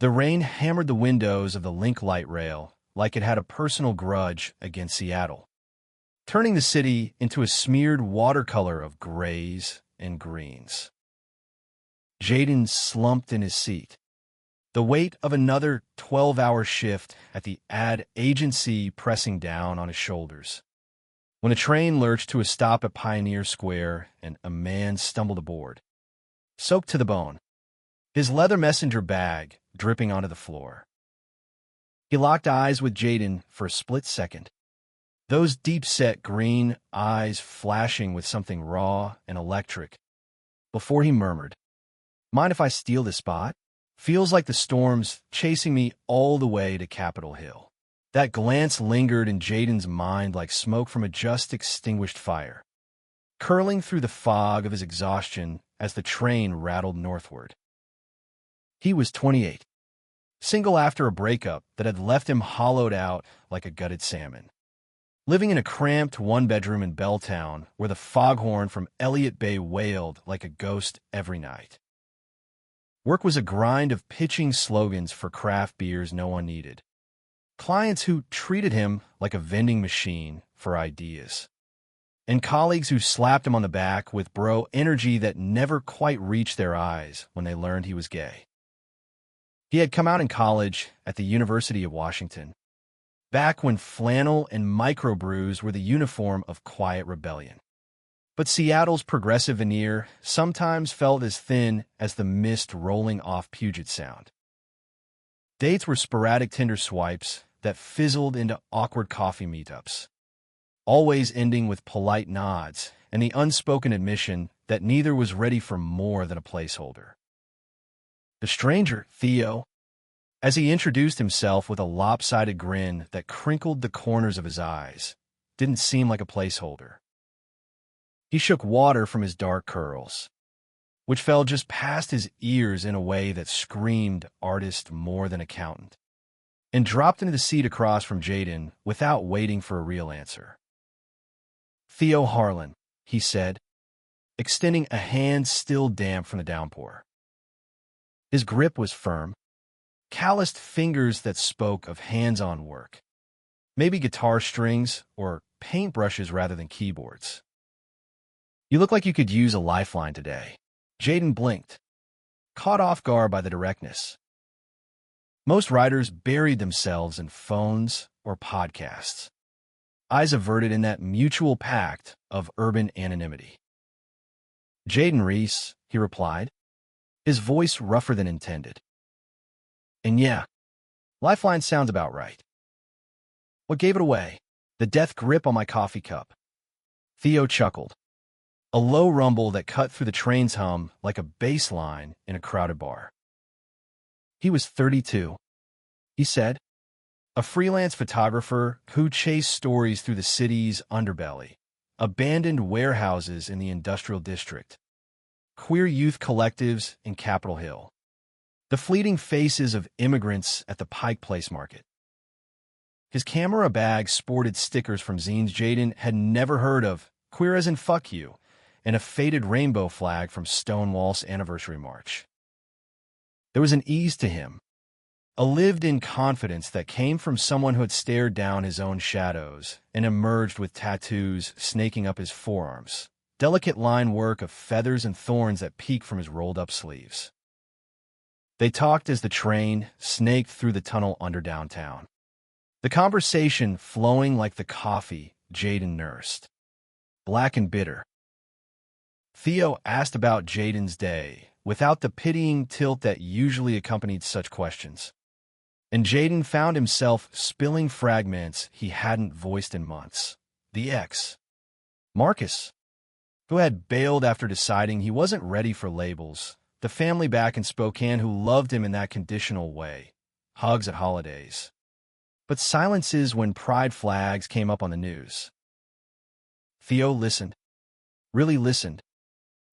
The rain hammered the windows of the Link light rail like it had a personal grudge against Seattle, turning the city into a smeared watercolor of grays and greens. Jaden slumped in his seat, the weight of another 12-hour shift at the ad agency pressing down on his shoulders. When a train lurched to a stop at Pioneer Square and a man stumbled aboard, soaked to the bone, his leather messenger bag dripping onto the floor. He locked eyes with Jaden for a split second, those deep-set green eyes flashing with something raw and electric, before he murmured, "Mind if I steal this spot? Feels like the storm's chasing me all the way to Capitol Hill." That glance lingered in Jaden's mind like smoke from a just extinguished fire, curling through the fog of his exhaustion as the train rattled northward. He was 28, single after a breakup that had left him hollowed out like a gutted salmon, living in a cramped one-bedroom in Belltown where the foghorn from Elliott Bay wailed like a ghost every night. Work was a grind of pitching slogans for craft beers no one needed, clients who treated him like a vending machine for ideas, and colleagues who slapped him on the back with bro energy that never quite reached their eyes when they learned he was gay. He had come out in college at the University of Washington, back when flannel and microbrews were the uniform of quiet rebellion. But Seattle's progressive veneer sometimes felt as thin as the mist rolling off Puget Sound. Dates were sporadic Tinder swipes that fizzled into awkward coffee meetups, always ending with polite nods and the unspoken admission that neither was ready for more than a placeholder. The stranger, Theo, as he introduced himself with a lopsided grin that crinkled the corners of his eyes, didn't seem like a placeholder. He shook water from his dark curls, which fell just past his ears in a way that screamed artist more than accountant, and dropped into the seat across from Jaden without waiting for a real answer. "Theo Harlan," he said, extending a hand still damp from the downpour. His grip was firm, calloused fingers that spoke of hands-on work, maybe guitar strings or paintbrushes rather than keyboards. "You look like you could use a lifeline today." Jaden blinked, caught off guard by the directness. Most writers buried themselves in phones or podcasts, eyes averted in that mutual pact of urban anonymity. "Jaden Reese," he replied, his voice rougher than intended. "And yeah, lifeline sounds about right." "What gave it away?" "The death grip on my coffee cup." Theo chuckled, a low rumble that cut through the train's hum like a bass line in a crowded bar. He was 32, he said, a freelance photographer who chased stories through the city's underbelly, abandoned warehouses in the industrial district, queer youth collectives in Capitol Hill, the fleeting faces of immigrants at the Pike Place Market. His camera bag sported stickers from zines Jaden had never heard of, queer as in fuck you, and a faded rainbow flag from Stonewall's anniversary march. There was an ease to him, a lived-in confidence that came from someone who had stared down his own shadows and emerged with tattoos snaking up his forearms, delicate line work of feathers and thorns that peeked from his rolled-up sleeves. They talked as the train snaked through the tunnel under downtown, the conversation flowing like the coffee Jaden nursed, black and bitter. Theo asked about Jaden's day without the pitying tilt that usually accompanied such questions, and Jaden found himself spilling fragments he hadn't voiced in months. The ex, Marcus, who had bailed after deciding he wasn't ready for labels, the family back in Spokane who loved him in that conditional way, hugs at holidays, but silences when pride flags came up on the news. Theo listened, really listened,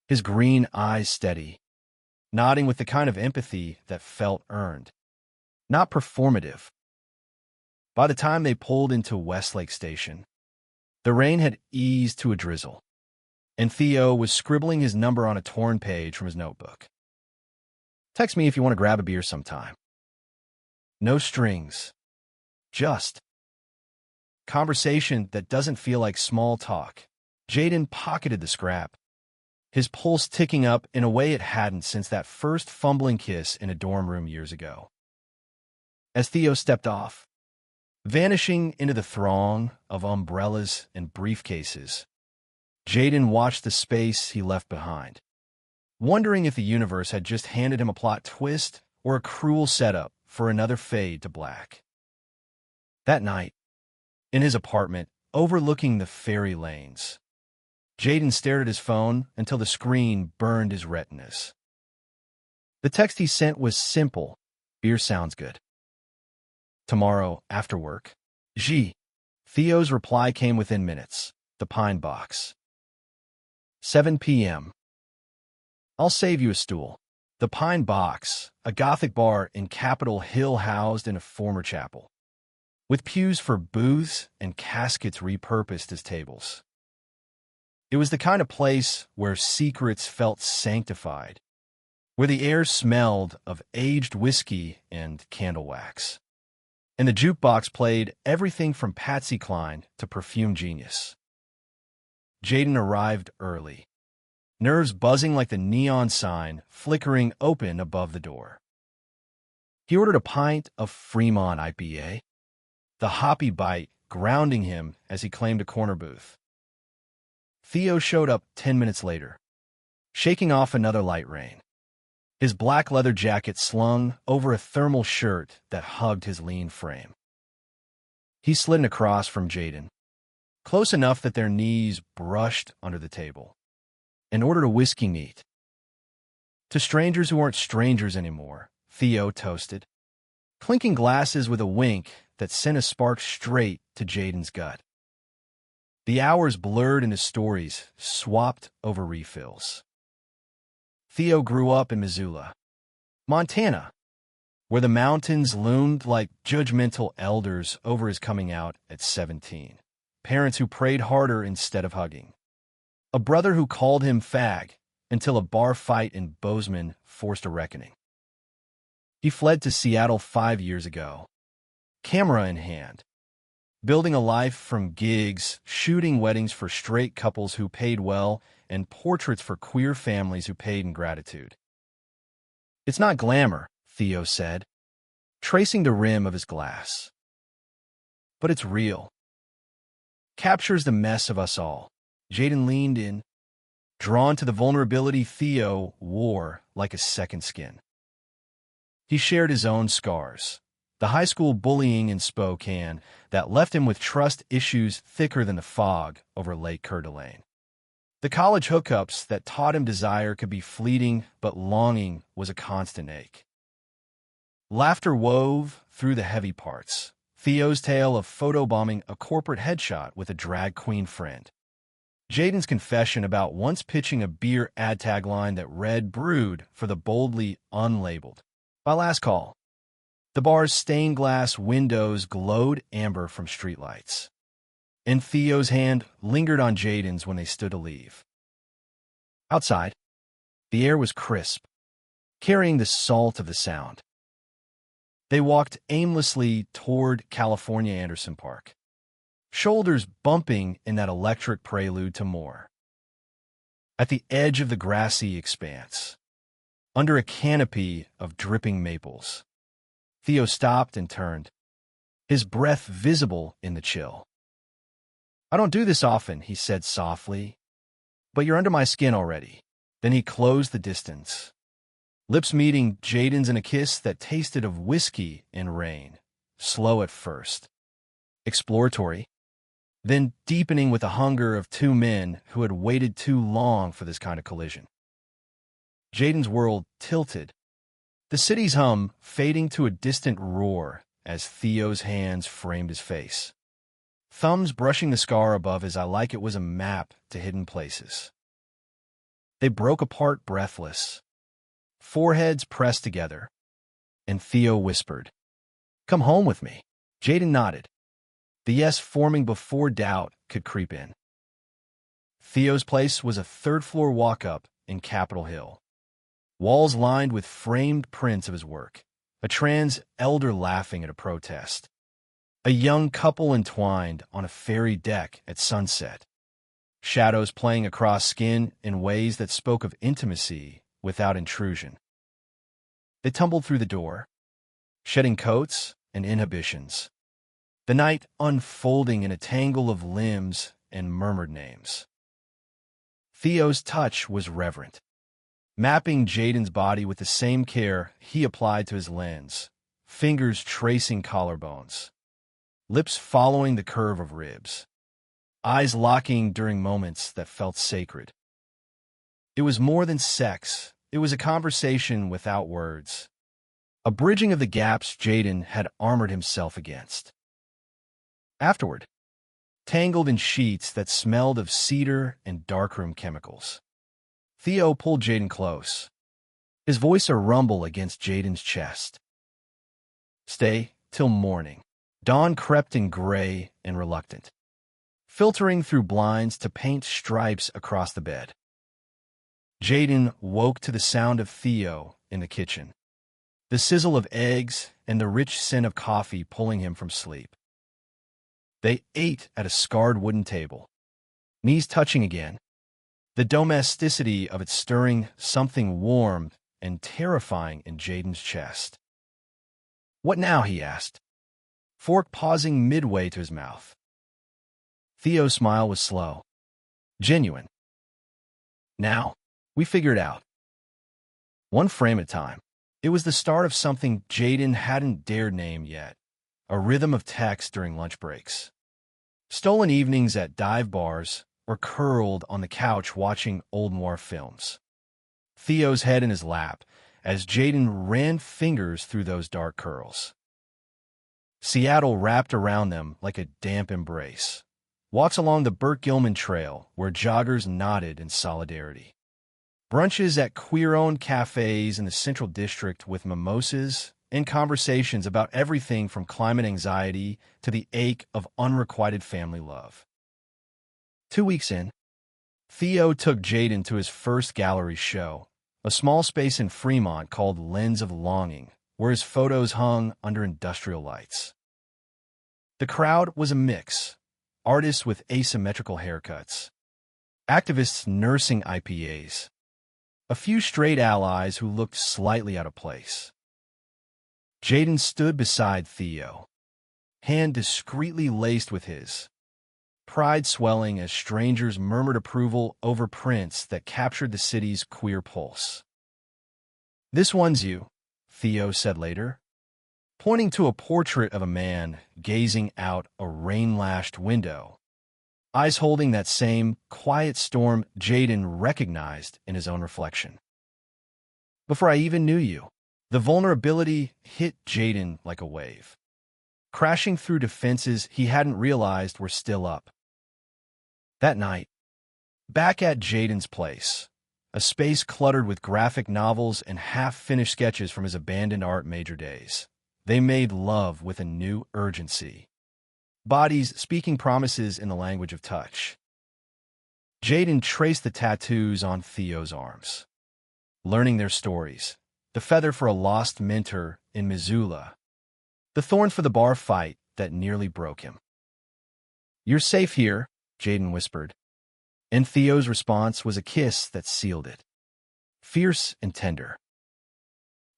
his green eyes steady, nodding with the kind of empathy that felt earned, not performative. By the time they pulled into Westlake Station, the rain had eased to a drizzle, and Theo was scribbling his number on a torn page from his notebook. "Text me if you want to grab a beer sometime," No strings. Just conversation that doesn't feel like small talk. Jaden pocketed the scrap, his pulse ticking up in a way it hadn't since that first fumbling kiss in a dorm room years ago. As Theo stepped off, vanishing into the throng of umbrellas and briefcases, Jaden watched the space he left behind, wondering if the universe had just handed him a plot twist or a cruel setup for another fade to black. That night, in his apartment overlooking the fairy lanes, Jaden stared at his phone until the screen burned his retinas. The text he sent was simple. Beer sounds good. Tomorrow, after work. G. Theo's reply came within minutes. The Pine Box. 7 p.m. I'll save you a stool. The Pine Box, a Gothic bar in Capitol Hill housed in a former chapel, with pews for booths and caskets repurposed as tables. It was the kind of place where secrets felt sanctified, where the air smelled of aged whiskey and candle wax, and the jukebox played everything from Patsy Cline to Perfume Genius. Jaden arrived early, nerves buzzing like the neon sign flickering open above the door. He ordered a pint of Fremont IPA, the hoppy bite grounding him as he claimed a corner booth. Theo showed up 10 minutes later, shaking off another light rain, his black leather jacket slung over a thermal shirt that hugged his lean frame. He slid across from Jaden, close enough that their knees brushed under the table, and ordered a whiskey neat. To strangers who aren't strangers anymore, Theo toasted, clinking glasses with a wink that sent a spark straight to Jaden's gut. The hours blurred into stories swapped over refills. Theo grew up in Missoula, Montana, where the mountains loomed like judgmental elders over his coming out at 17. Parents who prayed harder instead of hugging. A brother who called him fag until a bar fight in Bozeman forced a reckoning. He fled to Seattle 5 years ago, camera in hand, building a life from gigs, shooting weddings for straight couples who paid well, and portraits for queer families who paid in gratitude. It's not glamour, Theo said, tracing the rim of his glass. But it's real. Captures the mess of us all. Jaden leaned in, drawn to the vulnerability Theo wore like a second skin. He shared his own scars, the high school bullying in Spokane that left him with trust issues thicker than the fog over Lake Coeur d'Alene. The college hookups that taught him desire could be fleeting, but longing was a constant ache. Laughter wove through the heavy parts. Theo's tale of photobombing a corporate headshot with a drag queen friend. Jaden's confession about once pitching a beer ad tagline that read "Brewed" for the boldly unlabeled. By last call, the bar's stained glass windows glowed amber from streetlights, and Theo's hand lingered on Jaden's when they stood to leave. Outside, the air was crisp, carrying the salt of the sound. They walked aimlessly toward California Anderson Park, shoulders bumping in that electric prelude to more. At the edge of the grassy expanse, under a canopy of dripping maples, Theo stopped and turned, his breath visible in the chill. "I don't do this often," he said softly, "but you're under my skin already." Then he closed the distance, lips meeting Jaden's in a kiss that tasted of whiskey and rain, slow at first, exploratory, then deepening with the hunger of two men who had waited too long for this kind of collision. Jaden's world tilted, the city's hum fading to a distant roar as Theo's hands framed his face, thumbs brushing the scar above his eye like it was a map to hidden places. They broke apart breathless, foreheads pressed together, and Theo whispered, "Come home with me." Jaden nodded, the yes forming before doubt could creep in. Theo's place was a third-floor walk-up in Capitol Hill, walls lined with framed prints of his work, a trans elder laughing at a protest, a young couple entwined on a ferry deck at sunset, shadows playing across skin in ways that spoke of intimacy without intrusion. They tumbled through the door, shedding coats and inhibitions, the night unfolding in a tangle of limbs and murmured names. Theo's touch was reverent, mapping Jaden's body with the same care he applied to his lens, fingers tracing collarbones, lips following the curve of ribs, eyes locking during moments that felt sacred. It was more than sex. It was a conversation without words, a bridging of the gaps Jaden had armored himself against. Afterward, tangled in sheets that smelled of cedar and darkroom chemicals, Theo pulled Jaden close, his voice a rumble against Jaden's chest. Stay till morning. Dawn crept in gray and reluctant, filtering through blinds to paint stripes across the bed. Jaden woke to the sound of Theo in the kitchen, the sizzle of eggs and the rich scent of coffee pulling him from sleep. They ate at a scarred wooden table, knees touching again, the domesticity of it stirring something warm and terrifying in Jaden's chest. "What now?" he asked, fork pausing midway to his mouth. Theo's smile was slow, genuine. "Now, we figure it out. One frame at a time." It was the start of something Jaden hadn't dared name yet, a rhythm of text during lunch breaks, stolen evenings at dive bars, or curled on the couch watching old noir films. Theo's head in his lap as Jaden ran fingers through those dark curls. Seattle wrapped around them like a damp embrace. Walks along the Burt Gilman Trail where joggers nodded in solidarity. Brunches at queer-owned cafes in the Central District with mimosas and conversations about everything from climate anxiety to the ache of unrequited family love. 2 weeks in, Theo took Jaden to his first gallery show, a small space in Fremont called Lens of Longing, where his photos hung under industrial lights. The crowd was a mix: artists with asymmetrical haircuts, activists nursing IPAs, a few straight allies who looked slightly out of place. Jaden stood beside Theo, hand discreetly laced with his, pride swelling as strangers murmured approval over prints that captured the city's queer pulse. "This one's you," Theo said later, pointing to a portrait of a man gazing out a rain-lashed window, eyes holding that same quiet storm Jaden recognized in his own reflection. "Before I even knew you." The vulnerability hit Jaden like a wave, crashing through defenses he hadn't realized were still up. That night, back at Jaden's place, a space cluttered with graphic novels and half-finished sketches from his abandoned art major days, they made love with a new urgency, bodies speaking promises in the language of touch. Jaden traced the tattoos on Theo's arms, learning their stories: the feather for a lost mentor in Missoula, the thorn for the bar fight that nearly broke him. "You're safe here," Jaden whispered, and Theo's response was a kiss that sealed it, fierce and tender.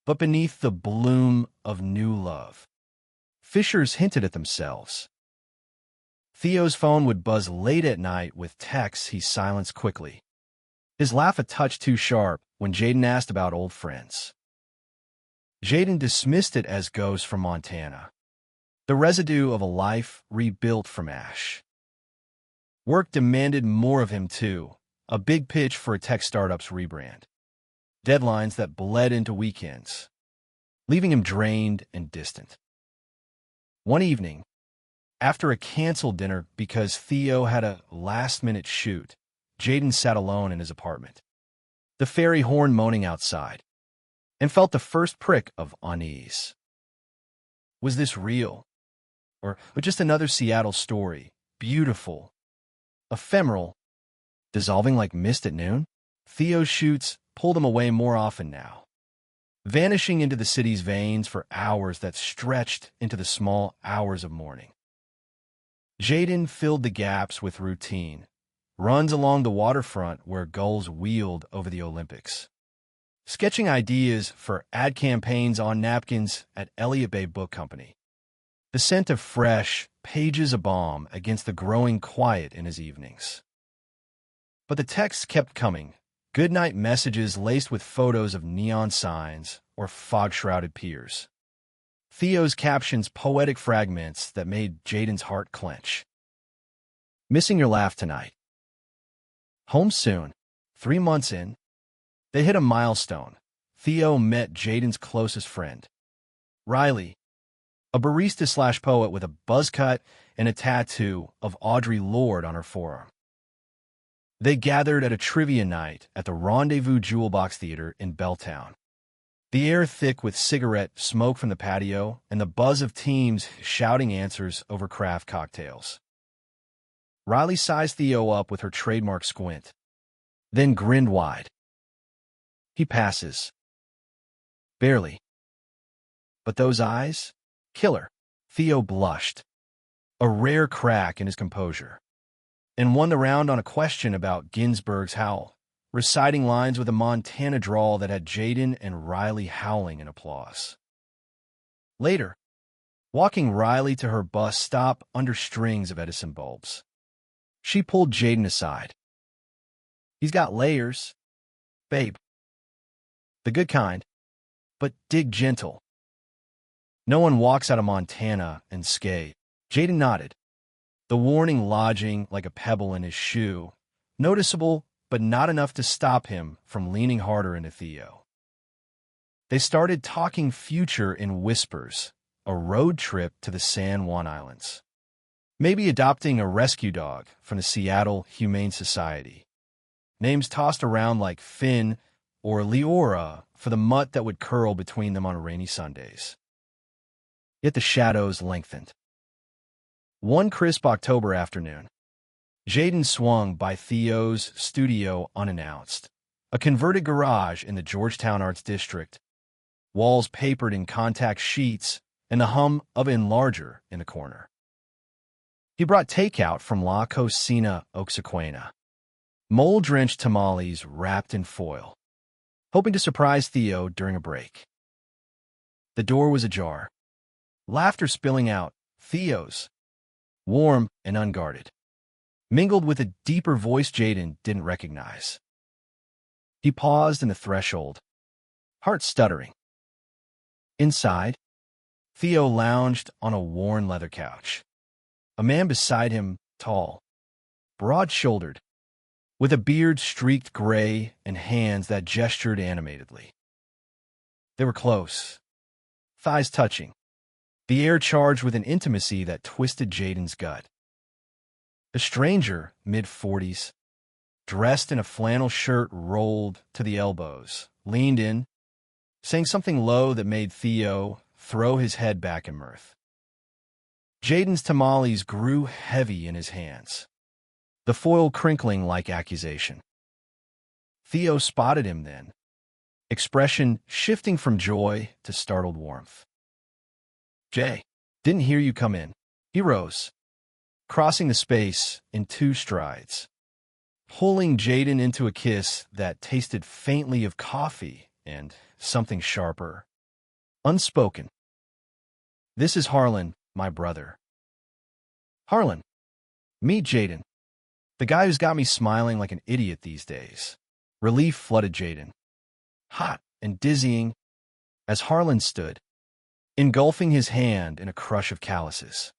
But beneath the bloom of new love, fissures hinted at themselves. Theo's phone would buzz late at night with texts he silenced quickly, his laugh a touch too sharp when Jaden asked about old friends. Jaden dismissed it as ghosts from Montana, the residue of a life rebuilt from ash. Work demanded more of him, too, a big pitch for a tech startup's rebrand, deadlines that bled into weekends, leaving him drained and distant. One evening, after a canceled dinner because Theo had a last-minute shoot, Jaden sat alone in his apartment, the ferry horn moaning outside, and felt the first prick of unease. Was this real? Or just another Seattle story, beautiful, ephemeral, dissolving like mist at noon? Theo's shoots pulled him away more often now. vanishing into the city's veins for hours that stretched into the small hours of morning. Jaden filled the gaps with routine, runs along the waterfront where gulls wheeled over the Olympics, sketching ideas for ad campaigns on napkins at Elliott Bay Book Company. The scent of fresh pages a balm against the growing quiet in his evenings. But the texts kept coming, goodnight messages laced with photos of neon signs or fog-shrouded piers. Theo's captions poetic fragments that made Jaden's heart clench. Missing your laugh tonight. Home soon. 3 months in. They hit a milestone. Theo met Jaden's closest friend, Riley, a barista/poet with a buzz cut and a tattoo of Audre Lorde on her forearm. They gathered at a trivia night at the Rendezvous Jewel Box Theater in Belltown. The air thick with cigarette smoke from the patio and the buzz of teams shouting answers over craft cocktails. Riley sized Theo up with her trademark squint, then grinned wide. He passes. Barely. But those eyes? Killer. Theo blushed, a rare crack in his composure, and won the round on a question about Ginsberg's Howl, reciting lines with a Montana drawl that had Jaden and Riley howling in applause. Later, walking Riley to her bus stop under strings of Edison bulbs, she pulled Jaden aside. He's got layers, babe. The good kind, but dig gentle. No one walks out of Montana and skate. Jaden nodded, the warning lodging like a pebble in his shoe, noticeable but not enough to stop him from leaning harder into Theo. They started talking future in whispers, a road trip to the San Juan Islands. Maybe adopting a rescue dog from the Seattle Humane Society. Names tossed around like Finn or Leora for the mutt that would curl between them on rainy Sundays. Yet the shadows lengthened. One crisp October afternoon, Jaden swung by Theo's studio unannounced, a converted garage in the Georgetown Arts District, walls papered in contact sheets and the hum of an enlarger in the corner. He brought takeout from La Cocina Oaxaquena, mold-drenched tamales wrapped in foil, hoping to surprise Theo during a break. The door was ajar, laughter spilling out, Theo's, warm and unguarded, mingled with a deeper voice Jaden didn't recognize. He paused in the threshold, heart stuttering. Inside, Theo lounged on a worn leather couch. A man beside him, tall, broad-shouldered, with a beard streaked gray and hands that gestured animatedly. They were close, thighs touching, the air charged with an intimacy that twisted Jaden's gut. A stranger, mid-40s, dressed in a flannel shirt rolled to the elbows, leaned in, saying something low that made Theo throw his head back in mirth. Jaden's tamales grew heavy in his hands, the foil crinkling like accusation. Theo spotted him then, expression shifting from joy to startled warmth. Jay, didn't hear you come in. He rose, crossing the space in 2 strides, pulling Jaden into a kiss that tasted faintly of coffee and something sharper. Unspoken. This is Harlan, my brother. Harlan, meet Jaden, the guy who's got me smiling like an idiot these days. Relief flooded Jaden, hot and dizzying, as Harlan stood, engulfing his hand in a crush of calluses.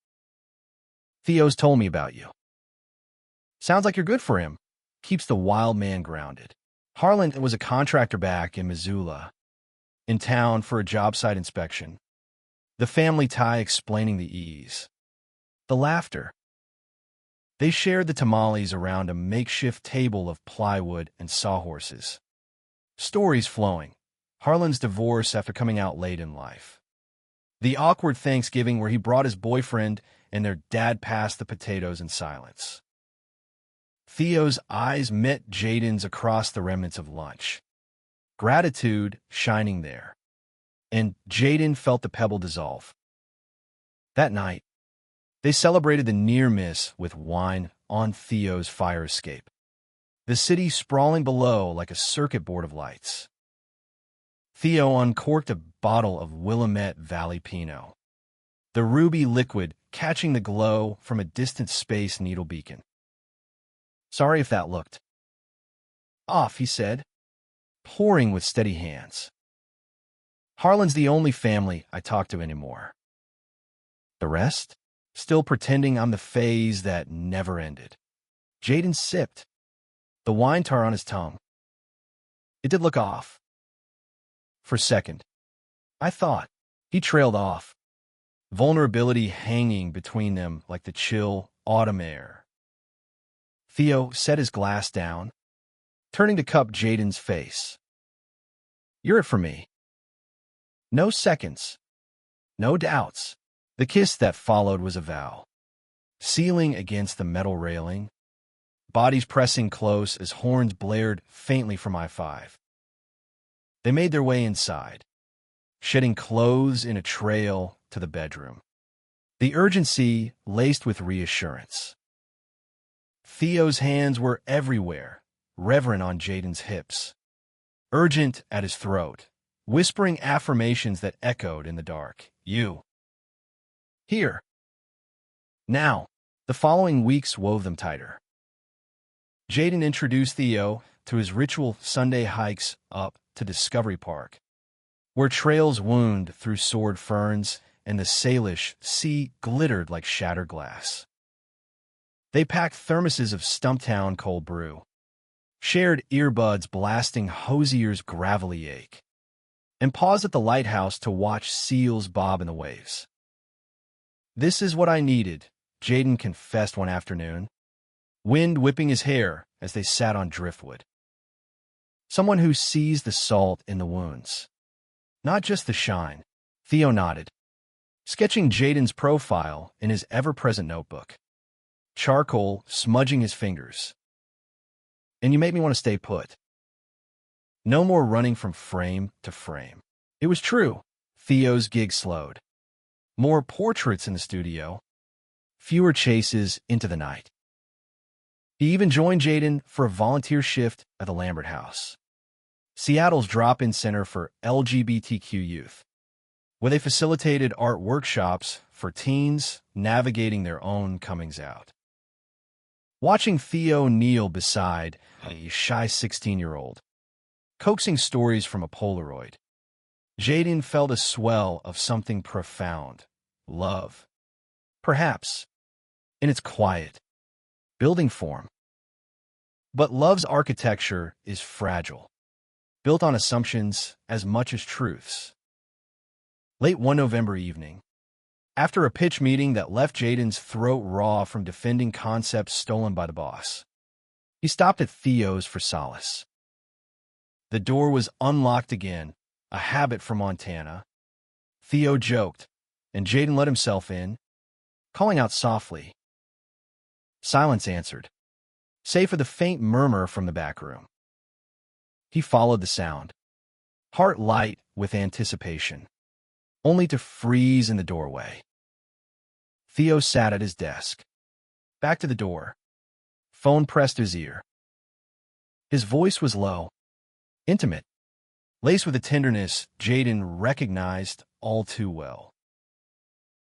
Theo's told me about you. Sounds like you're good for him. Keeps the wild man grounded. Harlan was a contractor back in Missoula, in town for a job site inspection. The family tie explaining the ease. The laughter. They shared the tamales around a makeshift table of plywood and sawhorses. Stories flowing. Harlan's divorce after coming out late in life. The awkward Thanksgiving where he brought his boyfriend and their dad passed the potatoes in silence. Theo's eyes met Jaden's across the remnants of lunch. Gratitude shining there. and Jaden felt the pebble dissolve. That night, they celebrated the near miss with wine on Theo's fire escape, the city sprawling below like a circuit board of lights. Theo uncorked a bottle of Willamette Valley Pinot, the ruby liquid catching the glow from a distant Space Needle beacon. "Sorry if that looked off," he said, pouring with steady hands. "Harlan's the only family I talk to anymore. The rest, still pretending I'm the phase that never ended." Jaden sipped, the wine tar on his tongue. "It did look off. For a second, I thought." He trailed off, vulnerability hanging between them like the chill autumn air. Theo set his glass down, turning to cup Jaden's face. "You're it for me. No seconds. No doubts." The kiss that followed was a vow, sealing against the metal railing, bodies pressing close as horns blared faintly from I-5. They made their way inside, shedding clothes in a trail to the bedroom, the urgency laced with reassurance. Theo's hands were everywhere, reverent on Jaden's hips, urgent at his throat, whispering affirmations that echoed in the dark. "You. Here. Now." The following weeks wove them tighter. Jaden introduced Theo to his ritual Sunday hikes up to Discovery Park, where trails wound through sword ferns and the Salish sea glittered like shattered glass. They packed thermoses of Stumptown cold brew, shared earbuds blasting Hosier's gravelly ache, and paused at the lighthouse to watch seals bob in the waves. "This is what I needed," Jaden confessed one afternoon, wind whipping his hair as they sat on driftwood. "Someone who sees the salt in the wounds, not just the shine." Theo nodded, sketching Jaden's profile in his ever-present notebook, charcoal smudging his fingers. "And you make me want to stay put. No more running from frame to frame." It was true. Theo's gig slowed. More portraits in the studio, fewer chases into the night. He even joined Jaden for a volunteer shift at the Lambert House, Seattle's drop-in center for LGBTQ youth, where they facilitated art workshops for teens navigating their own comings out. Watching Theo kneel beside a shy 16-year-old, coaxing stories from a Polaroid, Jaden felt a swell of something profound. Love. Perhaps, in its quiet, building form. But love's architecture is fragile, built on assumptions as much as truths. Late one November evening, after a pitch meeting that left Jaden's throat raw from defending concepts stolen by the boss, he stopped at Theo's for solace. The door was unlocked again, a habit from Montana. Theo joked, and Jaden let himself in, calling out softly. Silence answered, save for the faint murmur from the back room. He followed the sound, heart light with anticipation, only to freeze in the doorway. Theo sat at his desk, back to the door, phone pressed to his ear. His voice was low, intimate, laced with a tenderness Jaden recognized all too well.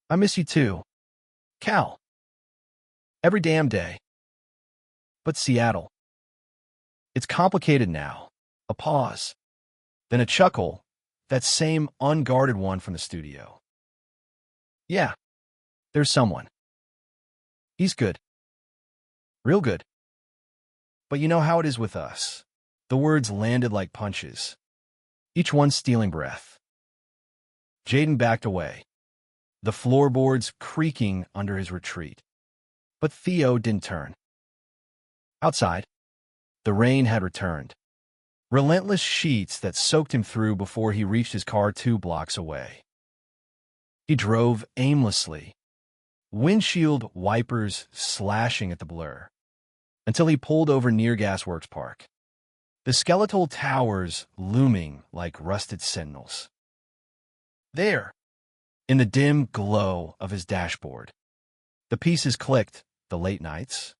"I miss you too, Cal. Every damn day. But Seattle. It's complicated now." A pause, then a chuckle, that same unguarded one from the studio. "Yeah, there's someone. He's good. Real good. But you know how it is with us." The words landed like punches, each one stealing breath. Jaden backed away, the floorboards creaking under his retreat. But Theo didn't turn. Outside, the rain had returned, relentless sheets that soaked him through before he reached his car 2 blocks away. He drove aimlessly, windshield wipers slashing at the blur, until he pulled over near Gasworks Park, the skeletal towers looming like rusted sentinels. There, in the dim glow of his dashboard, the pieces clicked, the late nights,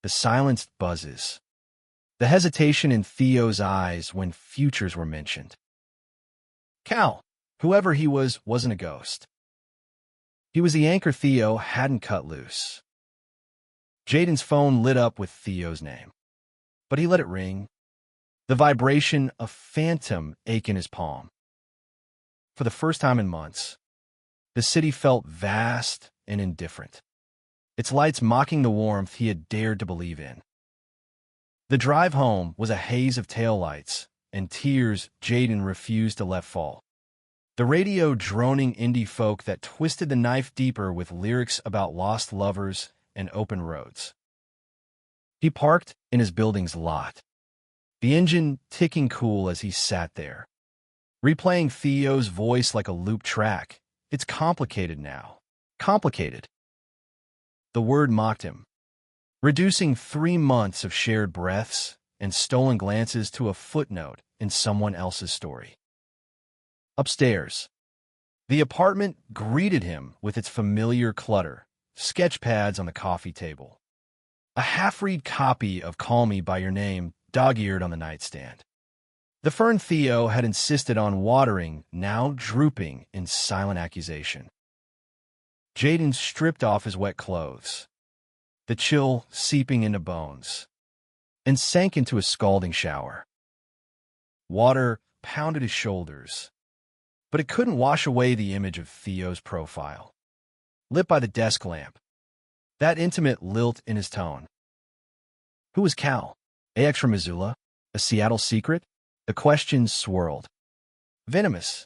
the silenced buzzes, the hesitation in Theo's eyes when futures were mentioned. Cal, whoever he was, wasn't a ghost. He was the anchor Theo hadn't cut loose. Jaden's phone lit up with Theo's name, but he let it ring, the vibration a phantom ache in his palm. For the first time in months, the city felt vast and indifferent, its lights mocking the warmth he had dared to believe in. The drive home was a haze of taillights and tears Jaden refused to let fall. The radio droning indie folk that twisted the knife deeper with lyrics about lost lovers and open roads. He parked in his building's lot, the engine ticking cool as he sat there, replaying Theo's voice like a loop track. It's complicated now. Complicated. The word mocked him, reducing 3 months of shared breaths and stolen glances to a footnote in someone else's story. Upstairs, the apartment greeted him with its familiar clutter, sketch pads on the coffee table, a half-read copy of Call Me by Your Name dog-eared on the nightstand. The fern Theo had insisted on watering, now drooping in silent accusation. Jaden stripped off his wet clothes, the chill seeping into bones, and sank into a scalding shower. Water pounded his shoulders, but it couldn't wash away the image of Theo's profile, lit by the desk lamp, that intimate lilt in his tone. Who was Cal? AX from Missoula? A Seattle secret? The questions swirled. Venomous,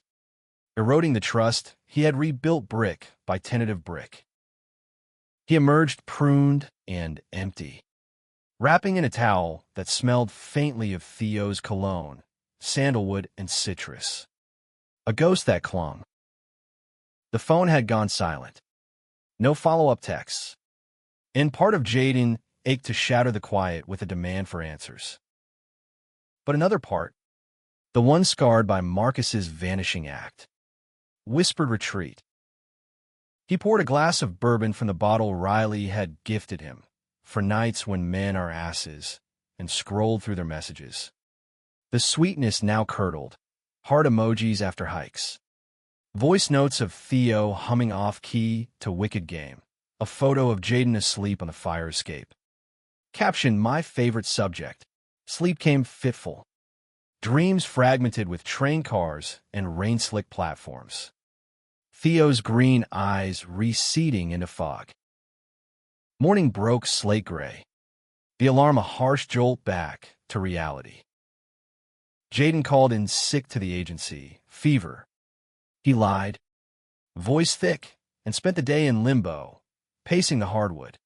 eroding the trust he had rebuilt brick by tentative brick. He emerged pruned and empty, wrapping in a towel that smelled faintly of Theo's cologne, sandalwood, and citrus. A ghost that clung. The phone had gone silent. No follow-up texts. And part of Jaden ached to shatter the quiet with a demand for answers. But another part, the one scarred by Marcus's vanishing act, whispered retreat. He poured a glass of bourbon from the bottle Riley had gifted him for nights when men are asses, and scrolled through their messages. The sweetness now curdled, heart emojis after hikes, voice notes of Theo humming off-key to Wicked Game, a photo of Jaden asleep on the fire escape. Caption, my favorite subject. Sleep came fitful. Dreams fragmented with train cars and rain-slick platforms. Theo's green eyes receding into fog. Morning broke slate gray. The alarm a harsh jolt back to reality. Jaden called in sick to the agency, fever. He lied, voice thick, and spent the day in limbo, pacing the hardwood,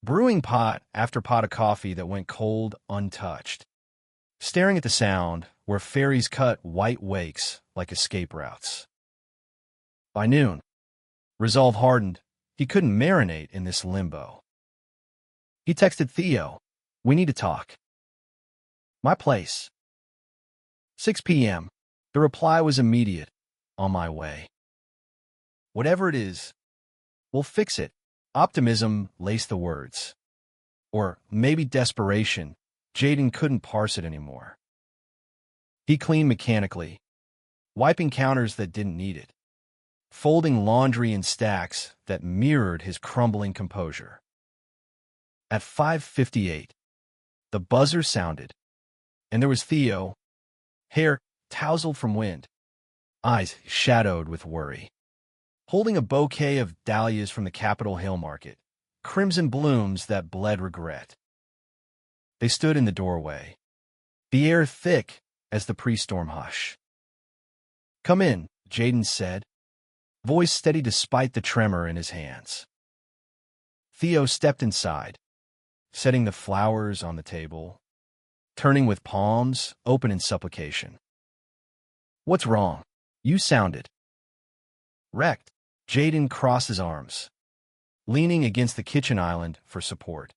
brewing pot after pot of coffee that went cold untouched, staring at the sound where ferries cut white wakes like escape routes. By noon, resolve hardened, he couldn't marinate in this limbo. He texted Theo, we need to talk. My place. 6 p.m. The reply was immediate. On my way. Whatever it is, we'll fix it. Optimism laced the words. Or maybe desperation. Jaden couldn't parse it anymore. He cleaned mechanically, wiping counters that didn't need it, folding laundry in stacks that mirrored his crumbling composure. At 5:58, the buzzer sounded, and there was Theo, hair tousled from wind, eyes shadowed with worry, holding a bouquet of dahlias from the Capitol Hill Market, crimson blooms that bled regret. They stood in the doorway, the air thick as the pre-storm hush. Come in, Jaden said, voice steady despite the tremor in his hands. Theo stepped inside, setting the flowers on the table, turning with palms open in supplication. What's wrong? You sounded wrecked. Jaden crossed his arms, leaning against the kitchen island for support.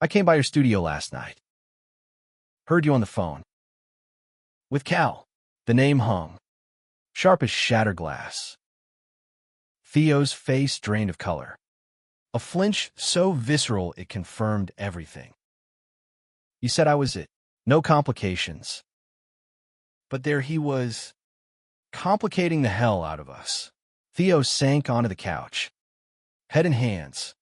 I came by your studio last night. Heard you on the phone. With Cal. The name hung, sharp as shattered glass. Theo's face drained of color. A flinch so visceral it confirmed everything. You said I was it. No complications. But there he was, complicating the hell out of us. Theo sank onto the couch, head in hands,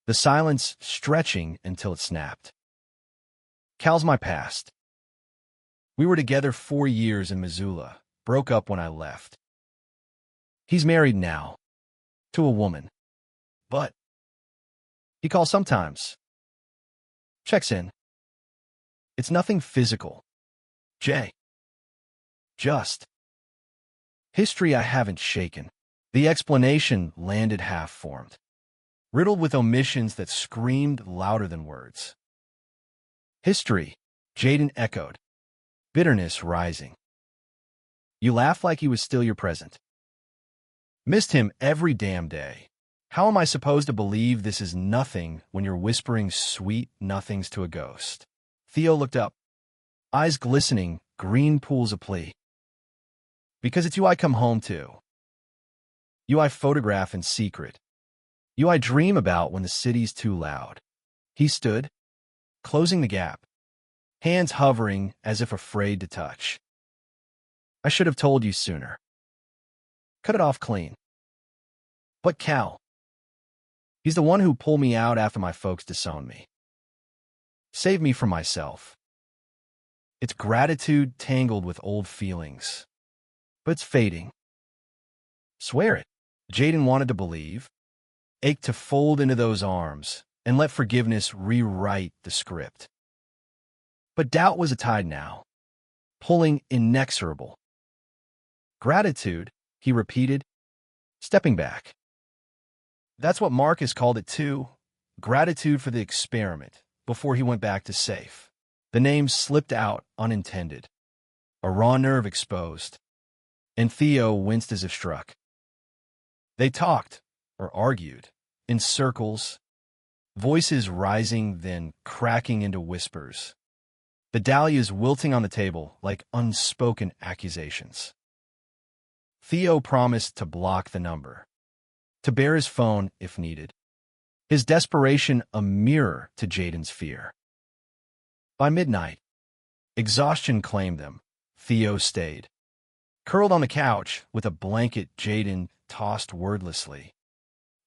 the silence stretching until it snapped. Cal's my past. We were together 4 years in Missoula, broke up when I left. He's married now, to a woman. But he calls sometimes. Checks in. It's nothing physical. Jay. Just history I haven't shaken. The explanation landed half-formed, riddled with omissions that screamed louder than words. History, Jaden echoed, bitterness rising. You laugh like he was still your present. Missed him every damn day. How am I supposed to believe this is nothing when you're whispering sweet nothings to a ghost? Theo looked up, eyes glistening, green pools of plea. Because it's you I come home to. You I photograph in secret. You I dream about when the city's too loud. He stood, closing the gap, hands hovering as if afraid to touch. I should have told you sooner. Cut it off clean. But Cal, he's the one who pulled me out after my folks disowned me. Saved me from myself. It's gratitude tangled with old feelings. But it's fading. Swear it. Jaden wanted to believe, ached to fold into those arms and let forgiveness rewrite the script. But doubt was a tide now, pulling inexorable. Gratitude, he repeated, stepping back. That's what Marcus called it too, gratitude for the experiment, before he went back to safe. The name slipped out unintended, a raw nerve exposed, and Theo winced as if struck. They talked, or argued, in circles, voices rising then cracking into whispers, the dahlias wilting on the table like unspoken accusations. Theo promised to block the number, to bear his phone if needed, his desperation a mirror to Jaden's fear. By midnight, exhaustion claimed them. Theo stayed, curled on the couch with a blanket Jaden tossed wordlessly,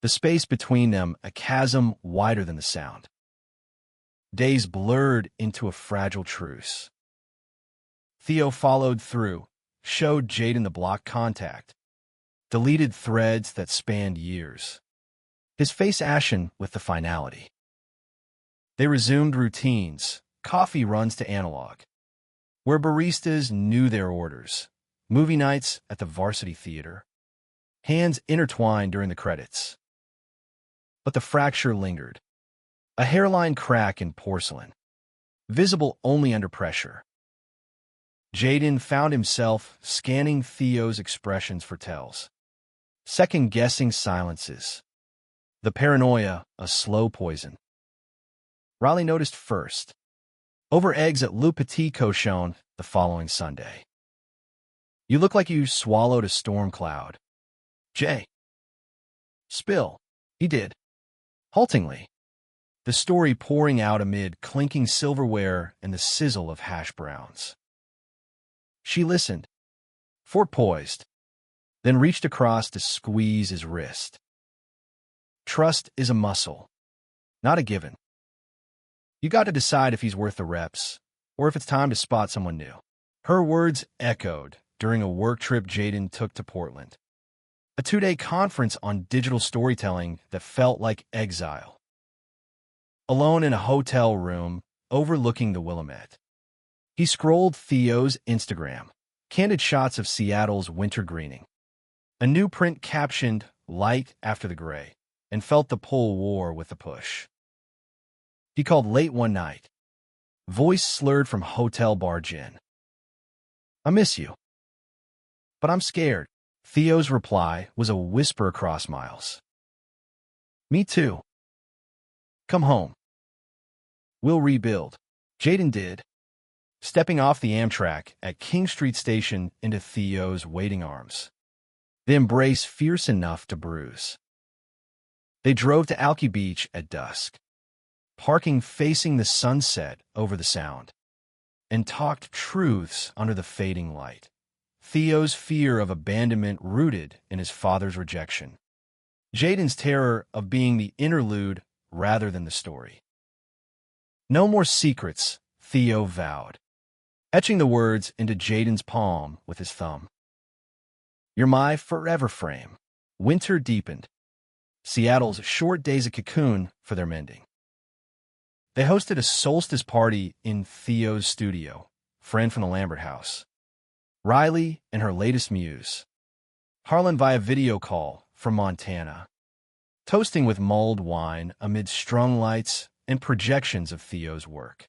the space between them a chasm wider than the sound. Days blurred into a fragile truce. Theo followed through, showed Jaden the blocked contact, deleted threads that spanned years, his face ashen with the finality. They resumed routines, coffee runs to analog, where baristas knew their orders, movie nights at the Varsity Theater, hands intertwined during the credits. But the fracture lingered, a hairline crack in porcelain, visible only under pressure. Jaden found himself scanning Theo's expressions for tells, second-guessing silences, the paranoia a slow poison. Riley noticed first, over eggs at Le Petit Cochon the following Sunday. You look like you swallowed a storm cloud. Jay. Spill. He did. Haltingly, the story pouring out amid clinking silverware and the sizzle of hash browns. She listened, poised, then reached across to squeeze his wrist. Trust is a muscle, not a given. You got to decide if he's worth the reps, or if it's time to spot someone new. Her words echoed during a work trip Jaden took to Portland, a 2-day conference on digital storytelling that felt like exile. Alone in a hotel room overlooking the Willamette, he scrolled Theo's Instagram, candid shots of Seattle's winter greening, a new print captioned "light after the gray," and felt the pull war with the push. He called late one night, voice slurred from hotel bar gin. I miss you. But I'm scared. Theo's reply was a whisper across miles. Me too. Come home. We'll rebuild. Jaden did. stepping off the Amtrak at King Street Station into Theo's waiting arms. The embrace fierce enough to bruise. They drove to Alki Beach at dusk, parking facing the sunset over the Sound, and talked truths under the fading light. Theo's fear of abandonment rooted in his father's rejection. Jaden's terror of being the interlude rather than the story. No more secrets, Theo vowed, etching the words into Jaden's palm with his thumb. You're my forever frame. Winter deepened. Seattle's short days of cocoon for their mending. They hosted a solstice party in Theo's studio, friend from the Lambert house. Riley and her latest muse. Harlan via video call from Montana. Toasting with mulled wine amid strung lights and projections of Theo's work.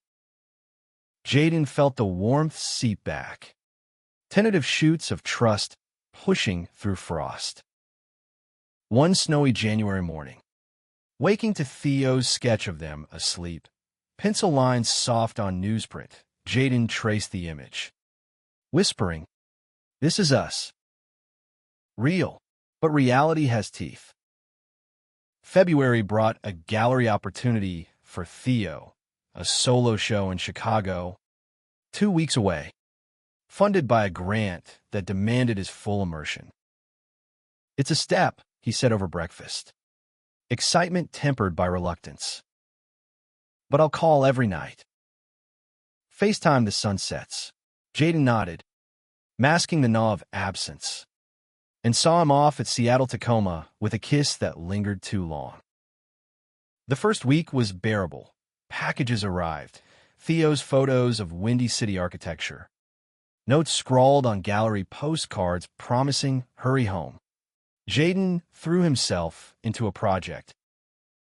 Jaden felt the warmth seep back. Tentative shoots of trust pushing through frost. One snowy January morning, waking to Theo's sketch of them asleep, pencil lines soft on newsprint, Jaden traced the image, whispering, "This is us." Real, but reality has teeth. February brought a gallery opportunity for Theo, a solo show in Chicago, 2 weeks away, funded by a grant that demanded his full immersion. It's a step, he said over breakfast, excitement tempered by reluctance. But I'll call every night. FaceTime the sunsets. Jaden nodded, masking the gnaw of absence, and saw him off at Seattle-Tacoma with a kiss that lingered too long. The first week was bearable. Packages arrived, Theo's photos of Windy City architecture, notes scrawled on gallery postcards promising hurry home. Jaden threw himself into a project,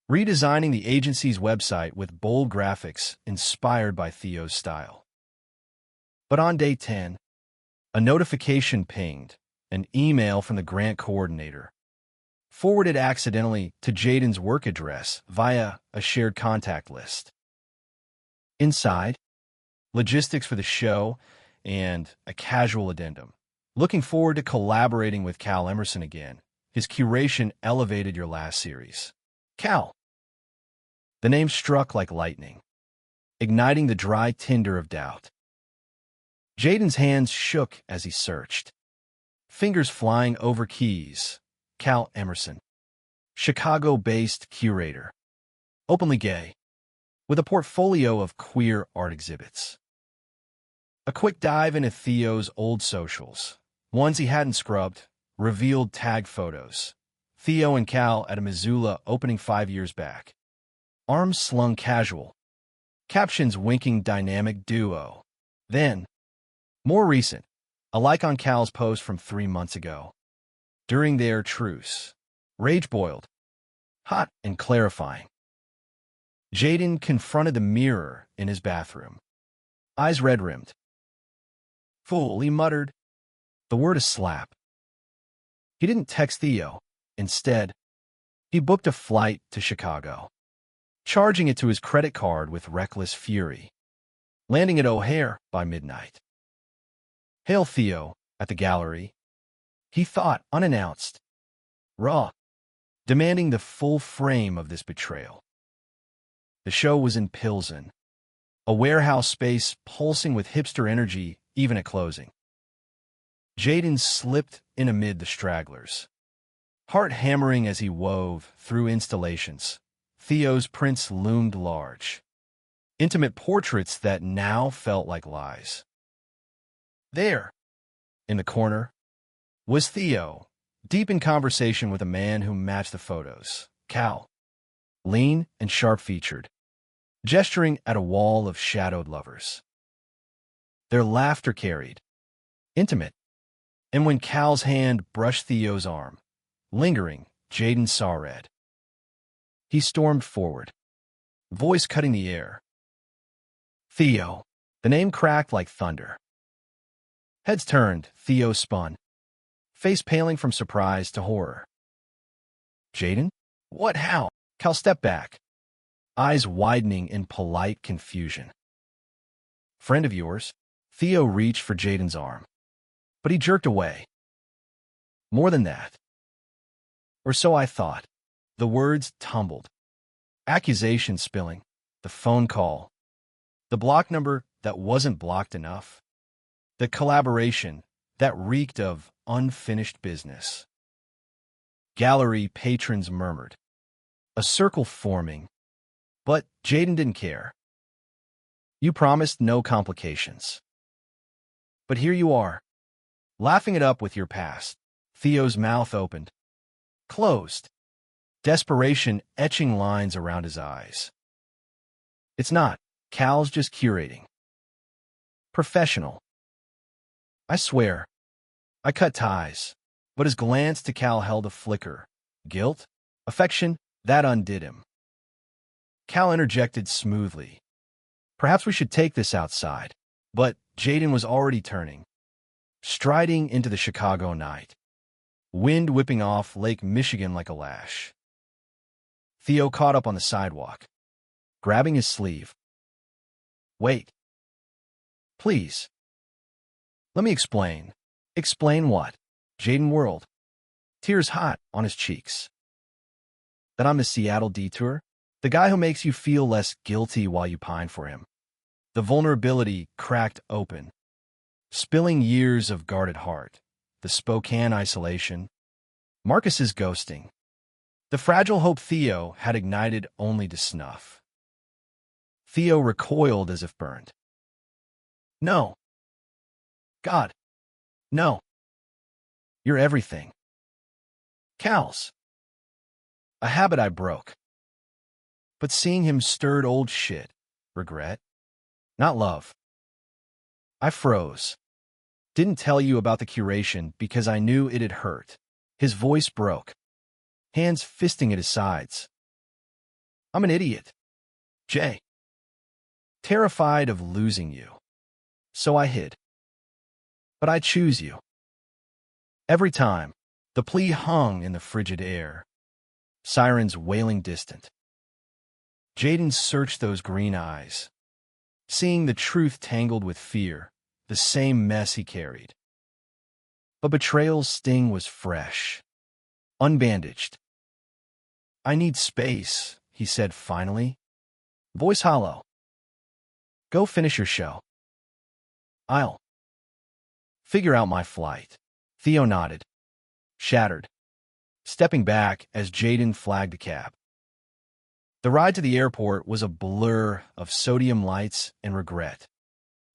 redesigning the agency's website with bold graphics inspired by Theo's style. But on day 10, a notification pinged, an email from the grant coordinator, forwarded accidentally to Jaden's work address via a shared contact list. Inside, logistics for the show and a casual addendum. Looking forward to collaborating with Cal Emerson again. His curation elevated your last series. Cal. The name struck like lightning, igniting the dry tinder of doubt. Jaden's hands shook as he searched, fingers flying over keys. Cal Emerson, Chicago-based curator, openly gay, with a portfolio of queer art exhibits. A quick dive into Theo's old socials, ones he hadn't scrubbed, revealed tag photos. Theo and Cal at a Missoula opening 5 years back. Arms slung casual. Captions winking dynamic duo. Then, more recent, a like on Cal's post from 3 months ago. During their truce. Rage boiled. Hot and clarifying. Jaden confronted the mirror in his bathroom. Eyes red-rimmed. Fool, he muttered. The word a slap. He didn't text Theo. Instead, he booked a flight to Chicago, charging it to his credit card with reckless fury, landing at O'Hare by midnight. Hail Theo at the gallery, he thought unannounced, raw, demanding the full frame of this betrayal. The show was in Pilsen, a warehouse space pulsing with hipster energy even at closing. Jaden slipped in amid the stragglers, heart hammering as he wove through installations. Theo's prints loomed large, intimate portraits that now felt like lies. There, in the corner, was Theo, deep in conversation with a man who matched the photos, Cal, lean and sharp-featured, gesturing at a wall of shadowed lovers. Their laughter carried, intimate, and when Cal's hand brushed Theo's arm, lingering, Jaden saw red. He stormed forward, voice cutting the air. Theo. The name cracked like thunder. Heads turned, Theo spun, face paling from surprise to horror. Jaden? What? How? Cal stepped back, eyes widening in polite confusion. Friend of yours? Theo reached for Jaden's arm, but he jerked away. More than that. Or so I thought. The words tumbled. Accusation spilling. The phone call. The block number that wasn't blocked enough. The collaboration that reeked of unfinished business. Gallery patrons murmured. A circle forming. But Jaden didn't care. You promised no complications. But here you are, laughing it up with your past. Theo's mouth opened. Closed. Desperation etching lines around his eyes. It's not. Cal's just curating. Professional. I swear. I cut ties. But his glance to Cal held a flicker. Guilt? Affection? That undid him. Cal interjected smoothly. Perhaps we should take this outside. But Jaden was already turning, striding into the Chicago night, wind whipping off Lake Michigan like a lash. Theo caught up on the sidewalk, grabbing his sleeve. Wait. Please. Let me explain. Explain what? Jaden whirled, tears hot on his cheeks. That I'm the Seattle detour? The guy who makes you feel less guilty while you pine for him. The vulnerability cracked open, spilling years of guarded heart, the Spokane isolation, Marcus's ghosting, the fragile hope Theo had ignited only to snuff. Theo recoiled as if burned. No. God. No. You're everything. Cal's. A habit I broke. But seeing him stirred old shit, regret, not love. I froze. Didn't tell you about the curation because I knew it'd hurt. His voice broke, hands fisting at his sides. I'm an idiot. Jay. Terrified of losing you. So I hid. But I choose you. Every time, the plea hung in the frigid air. Sirens wailing distant. Jaden searched those green eyes, seeing the truth tangled with fear, the same mess he carried. But betrayal's sting was fresh, unbandaged. I need space, he said finally, voice hollow. Go finish your show. I'll figure out my flight. Theo nodded, shattered, stepping back as Jaden flagged a cab. The ride to the airport was a blur of sodium lights and regret.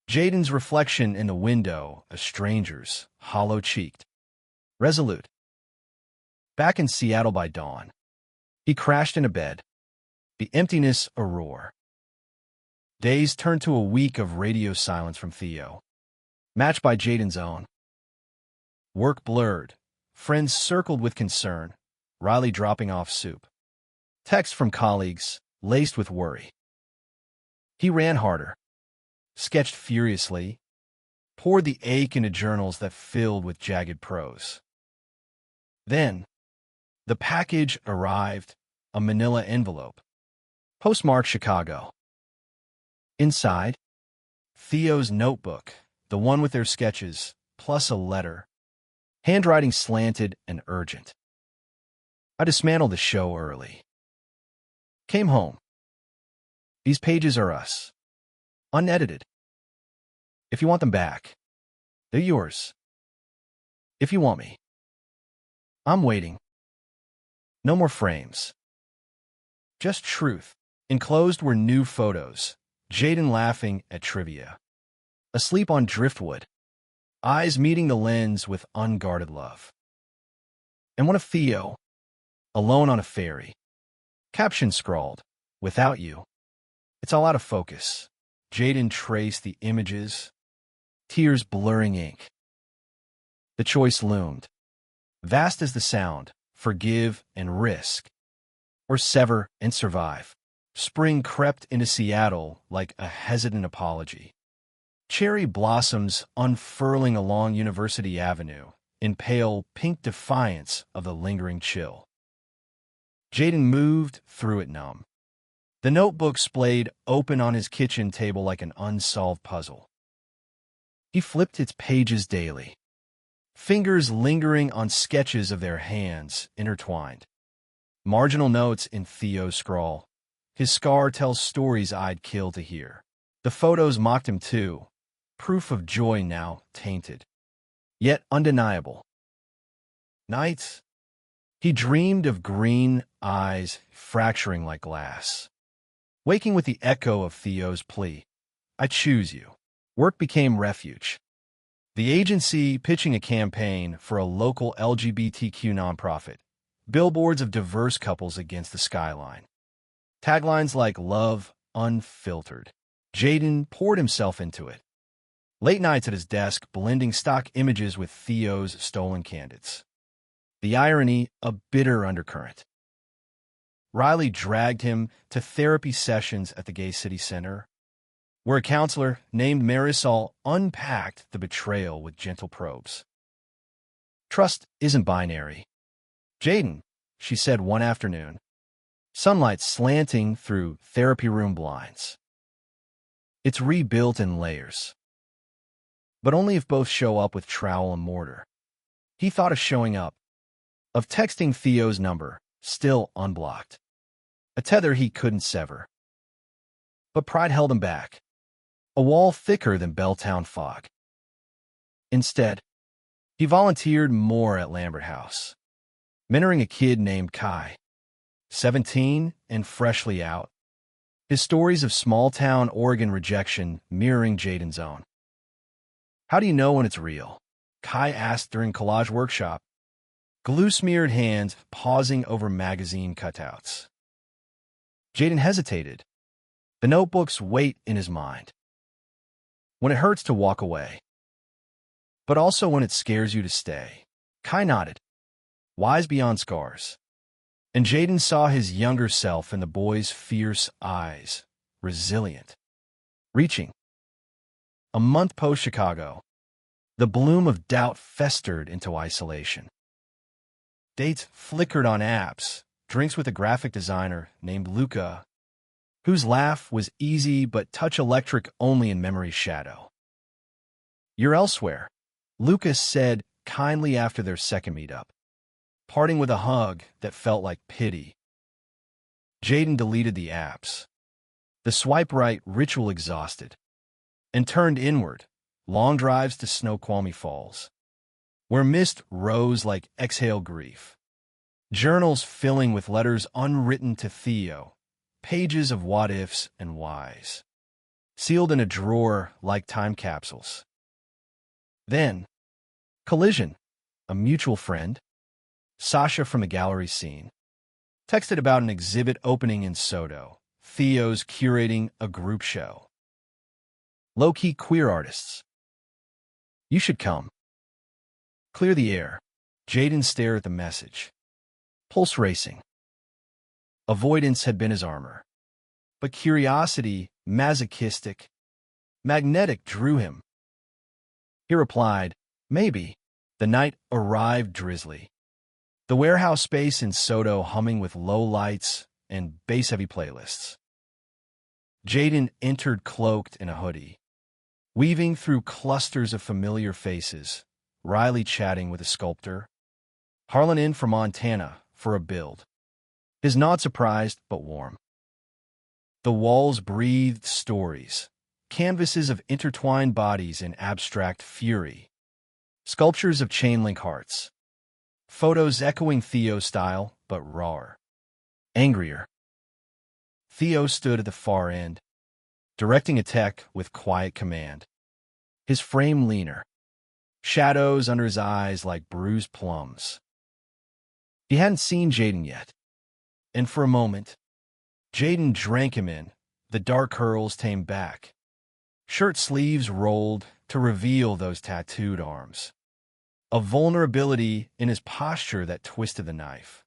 Jaden's reflection in the window, a stranger's, hollow-cheeked, resolute. Back in Seattle by dawn, he crashed into bed, the emptiness a roar. Days turned to a week of radio silence from Theo, matched by Jaden's own. Work blurred, friends circled with concern, Riley dropping off soup. Texts from colleagues, laced with worry. He ran harder, sketched furiously, poured the ache into journals that filled with jagged prose. Then, the package arrived, a manila envelope, postmarked Chicago. Inside, Theo's notebook, the one with their sketches, plus a letter, handwriting slanted and urgent. I dismantled the show early. Came home. These pages are us. Unedited. If you want them back, they're yours. If you want me. I'm waiting. No more frames. Just truth. Enclosed were new photos. Jaden laughing at trivia. Asleep on driftwood. Eyes meeting the lens with unguarded love. And one of Theo, alone on a ferry. Caption scrawled, without you. It's all out of focus. Jaden traced the images, tears blurring ink. The choice loomed. Vast as the sound, forgive and risk, or sever and survive. Spring crept into Seattle like a hesitant apology. Cherry blossoms unfurling along University Avenue in pale pink defiance of the lingering chill. Jaden moved through it numb. The notebook splayed open on his kitchen table like an unsolved puzzle. He flipped its pages daily, fingers lingering on sketches of their hands intertwined. Marginal notes in Theo's scrawl. His scar tells stories I'd kill to hear. The photos mocked him too, proof of joy now tainted, yet undeniable. Nights, he dreamed of green eyes fracturing like glass, waking with the echo of Theo's plea, I choose you. Work became refuge. The agency pitching a campaign for a local LGBTQ nonprofit, billboards of diverse couples against the skyline. Taglines like Love Unfiltered. Jaden poured himself into it. Late nights at his desk, blending stock images with Theo's stolen candidates. The irony, a bitter undercurrent. Riley dragged him to therapy sessions at the Gay City Center, where a counselor named Marisol unpacked the betrayal with gentle probes. Trust isn't binary. Jaden, she said one afternoon, sunlight slanting through therapy room blinds. It's rebuilt in layers, but only if both show up with trowel and mortar. He thought of showing up, of texting Theo's number, still unblocked, a tether he couldn't sever. But pride held him back, a wall thicker than Belltown fog. Instead, he volunteered more at Lambert House, mentoring a kid named Kai, 17 and freshly out, his stories of small-town Oregon rejection mirroring Jaden's own. How do you know when it's real? Kai asked during collage workshop, glue-smeared hands pausing over magazine cutouts. Jaden hesitated, the notebook's weight in his mind. When it hurts to walk away, but also when it scares you to stay. Kai nodded, wise beyond scars. And Jaden saw his younger self in the boy's fierce eyes, resilient, reaching. A month post-Chicago, the bloom of doubt festered into isolation. Dates flickered on apps, drinks with a graphic designer named Luca, whose laugh was easy but touch electric only in memory's shadow. You're elsewhere, Lucas said kindly after their second meetup, parting with a hug that felt like pity. Jaden deleted the apps, the swipe right ritual exhausted, and turned inward, long drives to Snoqualmie Falls, where mist rose like exhaled grief. Journals filling with letters unwritten to Theo, pages of what-ifs and whys, sealed in a drawer like time capsules. Then, Collision, a mutual friend, Sasha from the gallery scene, texted about an exhibit opening in Soto. Theo's curating a group show. Low-key queer artists. You should come. Clear the air. Jaden stared at the message, pulse racing. Avoidance had been his armor, but curiosity, masochistic, magnetic, drew him. He replied, maybe. The night arrived drizzly. The warehouse space in Soto humming with low lights and bass-heavy playlists. Jaden entered cloaked in a hoodie, weaving through clusters of familiar faces, Riley chatting with a sculptor, Harlan in from Montana for a build, his nod surprised but warm. The walls breathed stories, canvases of intertwined bodies in abstract fury, sculptures of chain-link hearts, photos echoing Theo's style but rawer, angrier. Theo stood at the far end, directing a tech with quiet command, his frame leaner, shadows under his eyes like bruised plums. He hadn't seen Jaden yet, and for a moment, Jaden drank him in, the dark curls tamed back, shirt sleeves rolled to reveal those tattooed arms, a vulnerability in his posture that twisted the knife.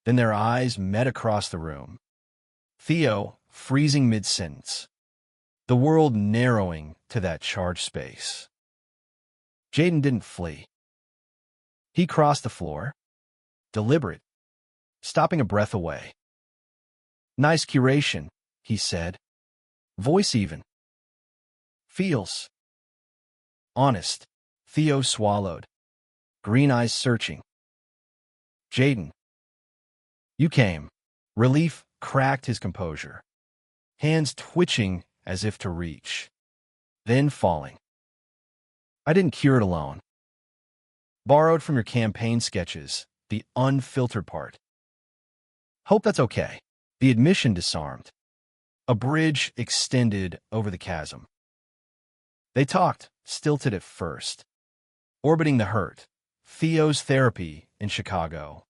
Then their eyes met across the room. Theo freezing mid-sentence, the world narrowing to that charged space. Jaden didn't flee. He crossed the floor, deliberate, stopping a breath away. Nice curation, he said, voice even. Feels. Honest. Theo swallowed, green eyes searching. Jaden. You came. Relief cracked his composure, hands twitching as if to reach, then falling. I didn't cure it alone. Borrowed from your campaign sketches, the unfiltered part. Hope that's okay. The admission disarmed. A bridge extended over the chasm. They talked, stilted at first. Orbiting the hurt. Theo's therapy in Chicago.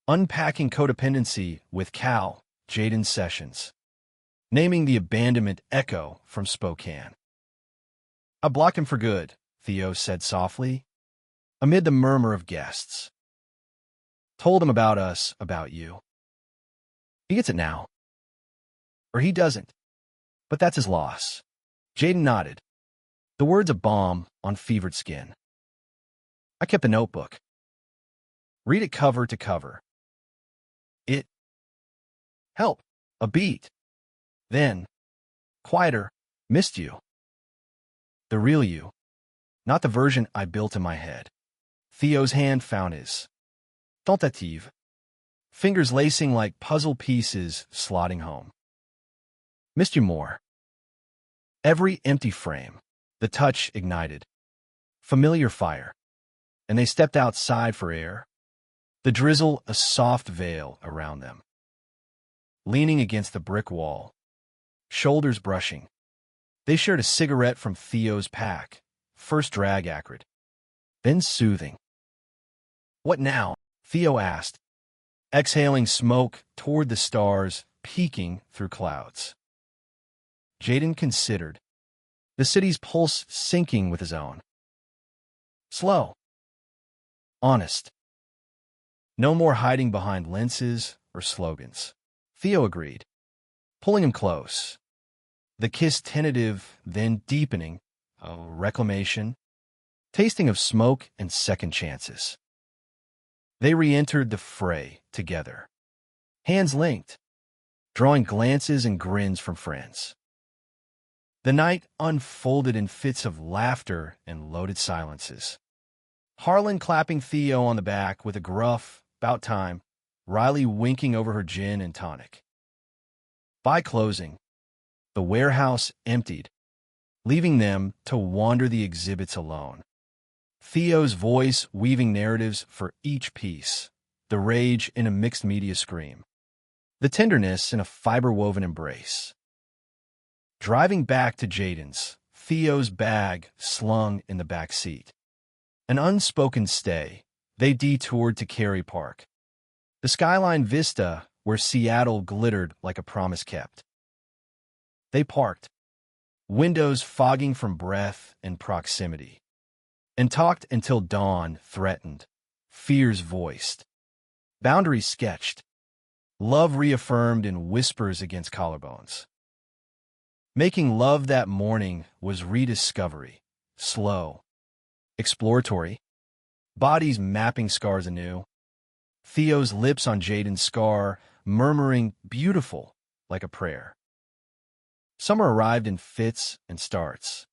Unpacking codependency with Cal, Jaden's sessions. Naming the abandonment echo from Spokane. I blocked him for good, Theo said softly, amid the murmur of guests. Told him about us, about you. He gets it now. Or he doesn't. But that's his loss. Jaden nodded. The words a balm on fevered skin. I kept a notebook. Read it cover to cover. It. Help. A beat. Then. Quieter. Missed you. The real you. Not the version I built in my head. Theo's hand found his. Tentative. Fingers lacing like puzzle pieces slotting home. Missed you more. Every empty frame. The touch ignited. Familiar fire. And they stepped outside for air. The drizzle a soft veil around them. Leaning against the brick wall. Shoulders brushing. They shared a cigarette from Theo's pack. First drag acrid. Then soothing. What now? Theo asked, exhaling smoke toward the stars peeking through clouds. Jaden considered, the city's pulse syncing with his own. Slow. Honest. No more hiding behind lenses or slogans. Theo agreed, pulling him close. The kiss tentative, then deepening, a reclamation, tasting of smoke and second chances. They re-entered the fray together, hands linked, drawing glances and grins from friends. The night unfolded in fits of laughter and loaded silences. Harlan clapping Theo on the back with a gruff, "'Bout time," Riley winking over her gin and tonic. By closing, the warehouse emptied, leaving them to wander the exhibits alone. Theo's voice weaving narratives for each piece, the rage in a mixed media scream, the tenderness in a fiber-woven embrace. Driving back to Jaden's, Theo's bag slung in the back seat. An unspoken stay, they detoured to Cary Park, the skyline vista where Seattle glittered like a promise kept. They parked, windows fogging from breath and proximity, and talked until dawn threatened, fears voiced, boundaries sketched, love reaffirmed in whispers against collarbones. Making love that morning was rediscovery, slow, exploratory, bodies mapping scars anew. Theo's lips on Jaden's scar, murmuring beautiful like a prayer. Summer arrived in fits and starts.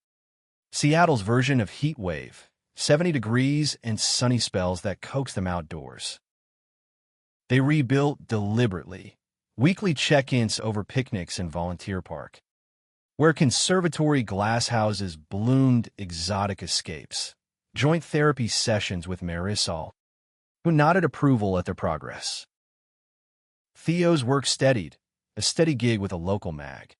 Seattle's version of heat wave, 70 degrees and sunny spells that coaxed them outdoors. They rebuilt deliberately, weekly check-ins over picnics in Volunteer Park, where conservatory glass houses bloomed exotic escapes, joint therapy sessions with Marisol, who nodded approval at their progress. Theo's work steadied, a steady gig with a local mag.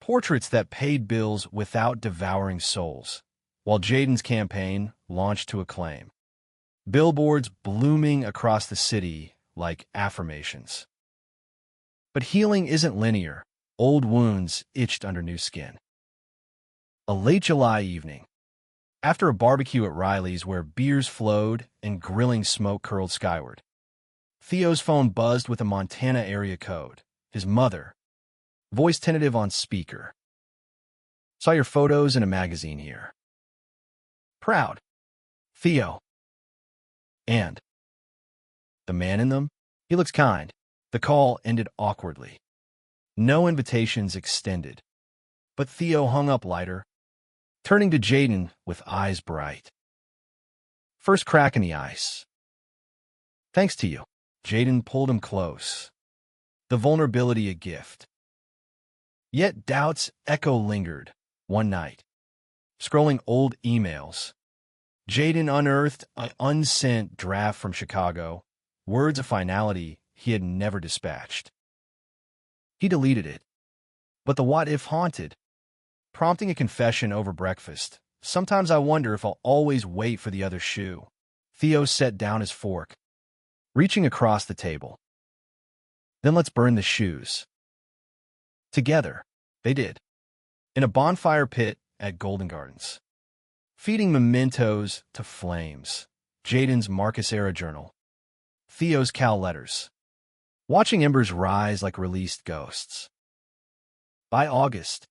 Portraits that paid bills without devouring souls, while Jaden's campaign launched to acclaim. Billboards blooming across the city like affirmations. But healing isn't linear. Old wounds itched under new skin. A late July evening, after a barbecue at Riley's where beers flowed and grilling smoke curled skyward, Theo's phone buzzed with a Montana area code. His mother, voice tentative on speaker. Saw your photos in a magazine here. Proud. Theo. And the man in them? He looks kind. The call ended awkwardly. No invitations extended. But Theo hung up lighter. turning to Jaden with eyes bright. First crack in the ice. Thanks to you. Jaden pulled him close. The vulnerability a gift. Yet doubt's echo lingered. One night, scrolling old emails, Jaden unearthed an unsent draft from Chicago, words of finality he had never dispatched. He deleted it, but the what-if haunted, prompting a confession over breakfast. Sometimes I wonder if I'll always wait for the other shoe. Theo set down his fork, reaching across the table. Then let's burn the shoes. Together, they did. In a bonfire pit at Golden Gardens. Feeding mementos to flames. Jaden's Marcus-era journal. Theo's Cal letters. Watching embers rise like released ghosts. By August,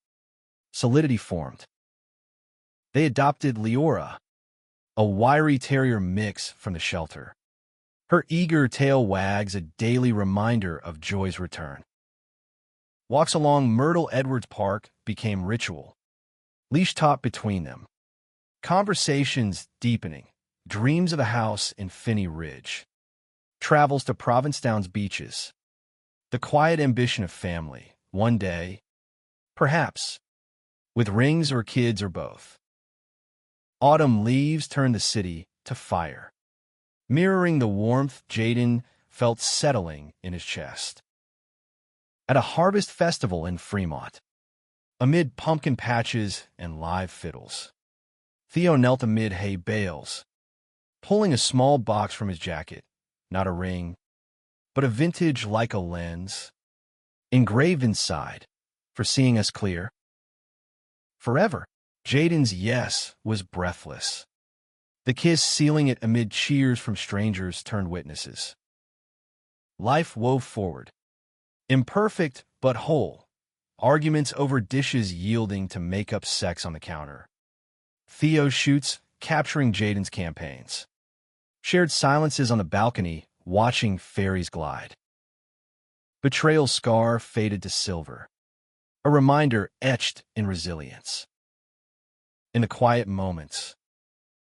solidity formed. They adopted Leora, a wiry terrier mix from the shelter. Her eager tail wags a daily reminder of Joy's return. Walks along Myrtle Edwards Park became ritual. Leash top between them. Conversations deepening. Dreams of a house in Finney Ridge. Travels to Provincetown's beaches. The quiet ambition of family. One day, perhaps, with rings or kids or both. Autumn leaves turn the city to fire. Mirroring the warmth Jaden felt settling in his chest. At a harvest festival in Fremont, amid pumpkin patches and live fiddles, Theo knelt amid hay bales, pulling a small box from his jacket, not a ring, but a vintage Leica lens, engraved inside, for seeing us clear. Forever. Jaden's yes was breathless. The kiss sealing it amid cheers from strangers turned witnesses. Life wove forward. Imperfect but whole. Arguments over dishes yielding to make-up sex on the counter. Theo shoots, capturing Jaden's campaigns. Shared silences on the balcony, watching fairies glide. Betrayal's scar faded to silver. A reminder etched in resilience. In the quiet moments,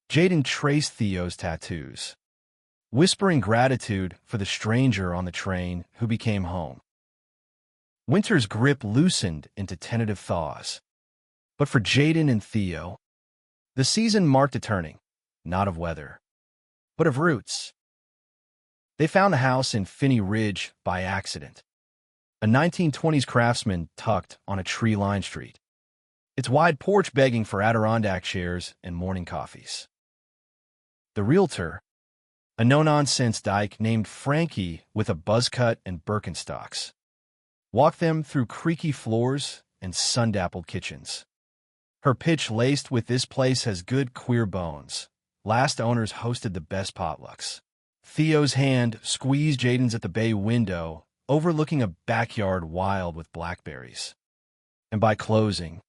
Jaden traced Theo's tattoos, whispering gratitude for the stranger on the train who became home. Winter's grip loosened into tentative thaws. But for Jaden and Theo, the season marked a turning, not of weather, but of roots. They found the house in Finney Ridge by accident, a 1920s craftsman tucked on a tree-lined street, its wide porch begging for Adirondack chairs and morning coffees. The realtor, a no-nonsense dyke named Frankie with a buzz cut and Birkenstocks, walked them through creaky floors and sun-dappled kitchens. Her pitch laced with "This place has good queer bones. Last owners hosted the best potlucks." Theo's hand squeezed Jaden's at the bay window, overlooking a backyard wild with blackberries. And by closing,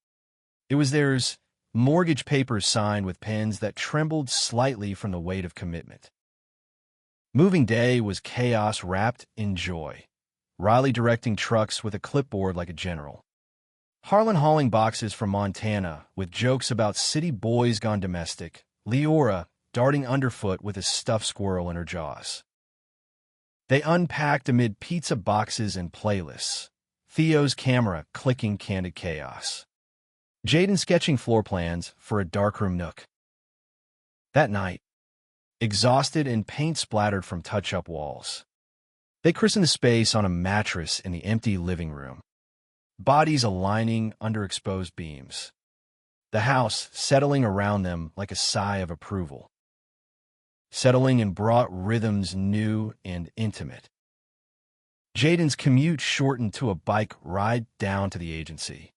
it was theirs, mortgage papers signed with pens that trembled slightly from the weight of commitment. Moving day was chaos wrapped in joy. Riley directing trucks with a clipboard like a general. Harlan hauling boxes from Montana with jokes about city boys gone domestic. Leora darting underfoot with a stuffed squirrel in her jaws. They unpacked amid pizza boxes and playlists. Theo's camera clicking candid chaos. Jaden sketching floor plans for a darkroom nook. That night, exhausted and paint splattered from touch-up walls, they christened the space on a mattress in the empty living room, bodies aligning under exposed beams. The house settling around them like a sigh of approval. Settling and brought rhythms new and intimate. Jaden's commute shortened to a bike ride down to the agency.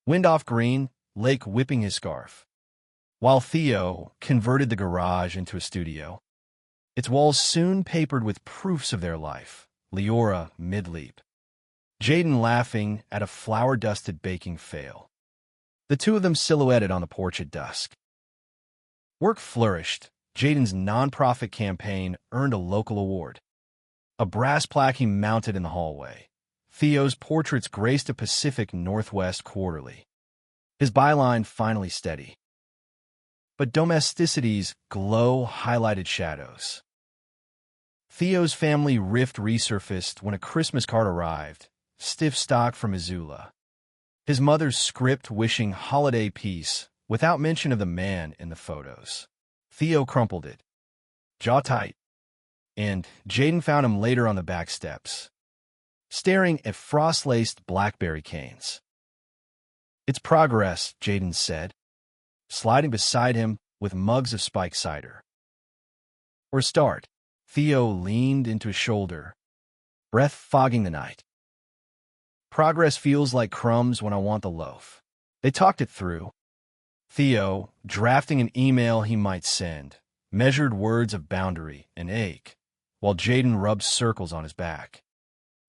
Wind off green, Lake whipping his scarf. While Theo converted the garage into a studio, its walls soon papered with proofs of their life. Leora mid-leap. Jaden laughing at a flour-dusted baking fail. The two of them silhouetted on the porch at dusk. Work flourished. Jaden's nonprofit campaign earned a local award. A brass plaque he mounted in the hallway. Theo's portraits graced a Pacific Northwest quarterly. His byline finally steady. but domesticity's glow-highlighted shadows. Theo's family rift resurfaced when a Christmas card arrived, stiff stock from Missoula. His mother's script wishing holiday peace, without mention of the man in the photos. Theo crumpled it, jaw tight, and Jaden found him later on the back steps, staring at frost-laced blackberry canes. "It's progress," Jaden said, sliding beside him with mugs of spiked cider. "For a start," Theo leaned into his shoulder, breath fogging the night. "Progress feels like crumbs when I want the loaf." They talked it through. Theo, drafting an email he might send, measured words of boundary and ache, while Jaden rubbed circles on his back.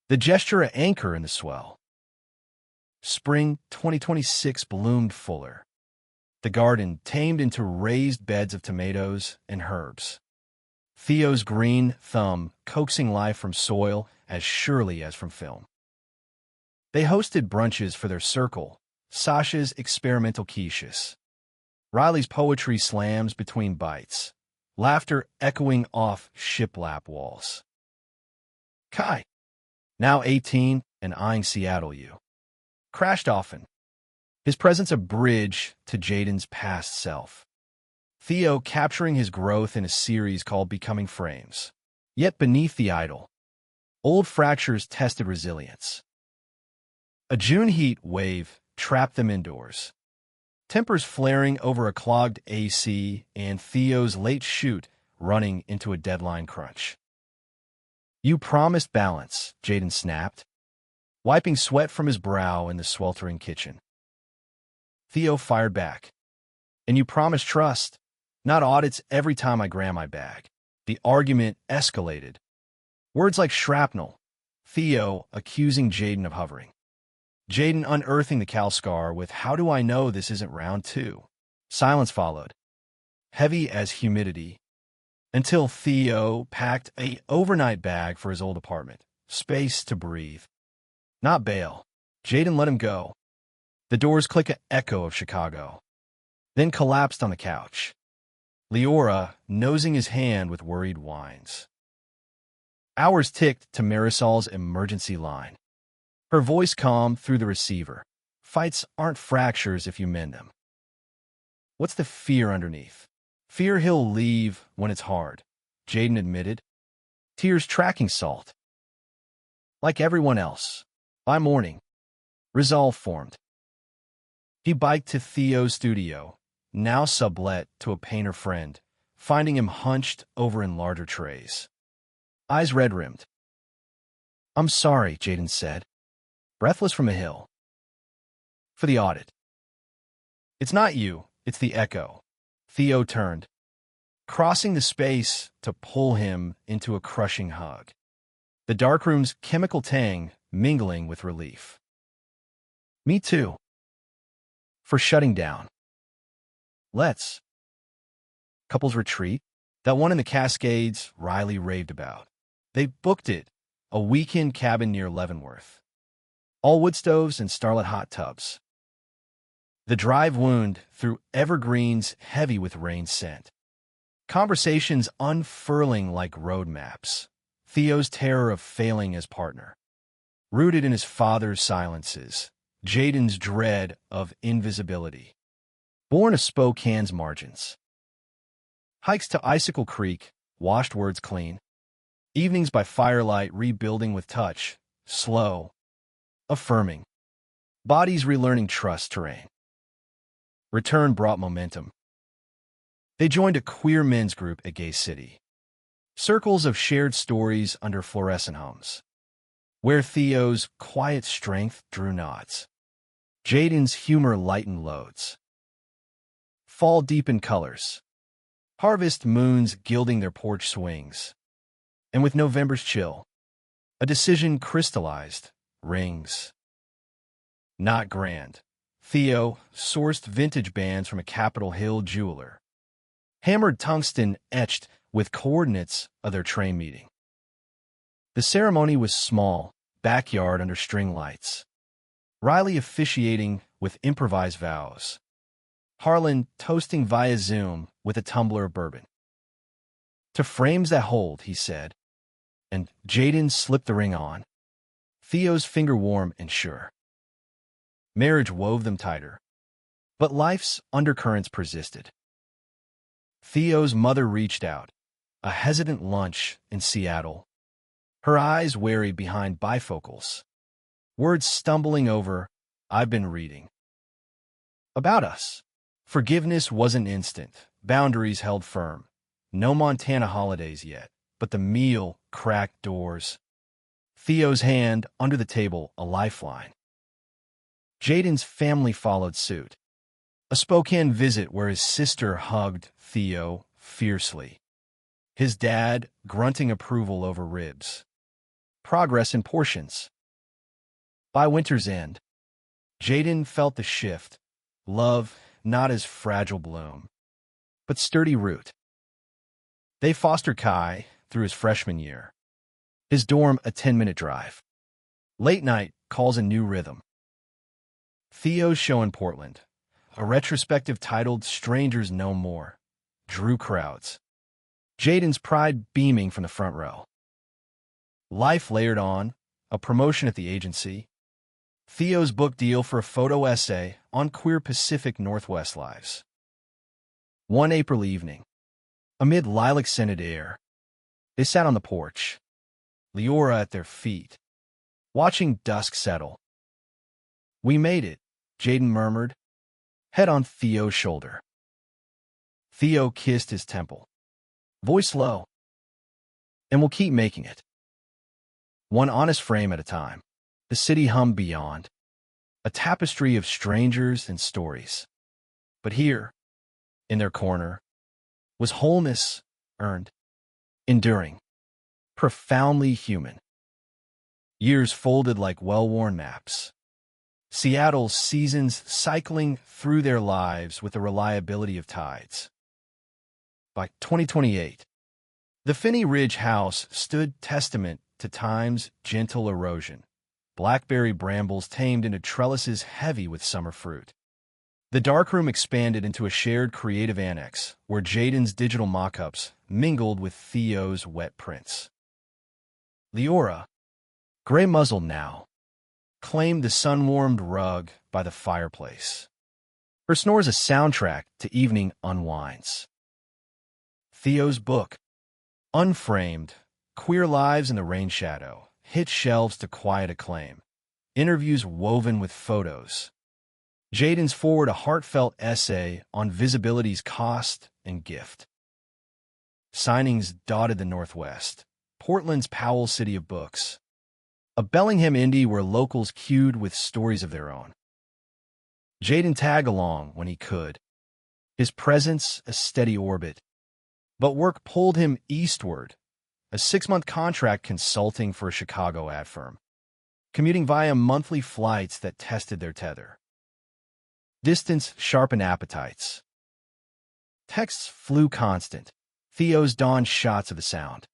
The gesture an anchor in the swell. Spring 2026 bloomed fuller. The garden tamed into raised beds of tomatoes and herbs. Theo's green thumb coaxing life from soil as surely as from film. They hosted brunches for their circle, Sasha's experimental quiches, Riley's poetry slams between bites, laughter echoing off shiplap walls. Kai, now 18 and eyeing Seattle U, crashed often, his presence a bridge to Jaden's past self. Theo capturing his growth in a series called Becoming Frames. Yet beneath the idol, old fractures tested resilience. A June heat wave trapped them indoors, tempers flaring over a clogged AC and Theo's late shoot running into a deadline crunch. "You promised balance," Jaden snapped, wiping sweat from his brow in the sweltering kitchen. Theo fired back. "And you promised trust, not audits every time I gram my bag." The argument escalated. Words like shrapnel, Theo accusing Jaden of hovering. Jaden unearthing the cow scar with, "How do I know this isn't round two?" Silence followed, heavy as humidity, until Theo packed an overnight bag for his old apartment, space to breathe. Not bail. Jaden let him go. The doors click an echo of Chicago, then collapsed on the couch. Leora nosing his hand with worried whines. Hours ticked to Marisol's emergency line. Her voice calm through the receiver. "Fights aren't fractures if you mend them." "What's the fear underneath?" "Fear he'll leave when it's hard," Jaden admitted, tears tracking salt. Like everyone else, by morning, resolve formed. He biked to Theo's studio, now sublet to a painter friend, finding him hunched over in larger trays. Eyes red-rimmed. "I'm sorry," Jaden said, breathless from a hill. "For the audit." "It's not you, it's the echo." Theo turned, crossing the space to pull him into a crushing hug. The darkroom's chemical tang mingling with relief. "Me too." "For shutting down." "Let's." Couples retreat, that one in the Cascades Riley raved about. They booked it, a weekend cabin near Leavenworth. All wood stoves and starlit hot tubs. The drive wound through evergreens heavy with rain scent. Conversations unfurling like road maps. Theo's terror of failing as partner, rooted in his father's silences. Jaden's dread of invisibility, born of Spokane's margins. Hikes to Icicle Creek, washed words clean. Evenings by firelight rebuilding with touch, slow, affirming. Bodies relearning trust terrain. Return brought momentum. They joined a queer men's group at Gay City. Circles of shared stories under fluorescent homes, where Theo's quiet strength drew knots. Jaden's humor lightened loads. Fall deepened colors. Harvest moons gilding their porch swings. And with November's chill, a decision crystallized. Rings. Not grand. Theo sourced vintage bands from a Capitol Hill jeweler. Hammered tungsten etched with coordinates of their train meeting. The ceremony was small, backyard under string lights. Riley officiating with improvised vows. Harlan toasting via Zoom with a tumbler of bourbon. "To frames that hold," he said, and Jaden slipped the ring on. Theo's finger warm and sure. Marriage wove them tighter, but life's undercurrents persisted. Theo's mother reached out, a hesitant lunch in Seattle, her eyes wary behind bifocals, words stumbling over, "I've been reading." About us. Forgiveness wasn't instant, boundaries held firm. No Montana holidays yet, but the meal cracked doors. Theo's hand under the table, a lifeline. Jaden's family followed suit. A Spokane visit where his sister hugged Theo fiercely. His dad grunting approval over ribs. Progress in portions. By winter's end, Jaden felt the shift. Love not as fragile bloom, but sturdy root. They fostered Kai through his freshman year. His dorm a 10-minute drive. Late night calls a new rhythm. Theo's show in Portland, a retrospective titled Strangers No More, drew crowds. Jaden's pride beaming from the front row. Life layered on, a promotion at the agency, Theo's book deal for a photo essay on queer Pacific Northwest lives. One April evening, amid lilac-scented air, they sat on the porch, Leora at their feet, watching dusk settle. "We made it," Jaden murmured, head on Theo's shoulder. Theo kissed his temple, voice low. "And we'll keep making it." One honest frame at a time, the city hummed beyond, a tapestry of strangers and stories. But here, in their corner, was wholeness earned, enduring, profoundly human. Years folded like well-worn maps. Seattle's seasons cycling through their lives with the reliability of tides. By 2028, the Finney Ridge house stood testament to time's gentle erosion, blackberry brambles tamed into trellises heavy with summer fruit. The darkroom expanded into a shared creative annex where Jaden's digital mock-ups mingled with Theo's wet prints. Leora, gray-muzzled now, claimed the sun-warmed rug by the fireplace. Her snores a soundtrack to evening unwinds. Theo's book, unframed, Queer Lives in the Rain Shadow, hit shelves to quiet acclaim, interviews woven with photos. Jaden's forward a heartfelt essay on visibility's cost and gift. Signings dotted the Northwest, Portland's Powell City of Books, a Bellingham indie where locals queued with stories of their own. Jaden tagged along when he could, his presence a steady orbit, but work pulled him eastward, a 6-month contract consulting for a Chicago ad firm, commuting via monthly flights that tested their tether. Distance sharpened appetites. Texts flew constant. Theo's donned shots of the sound.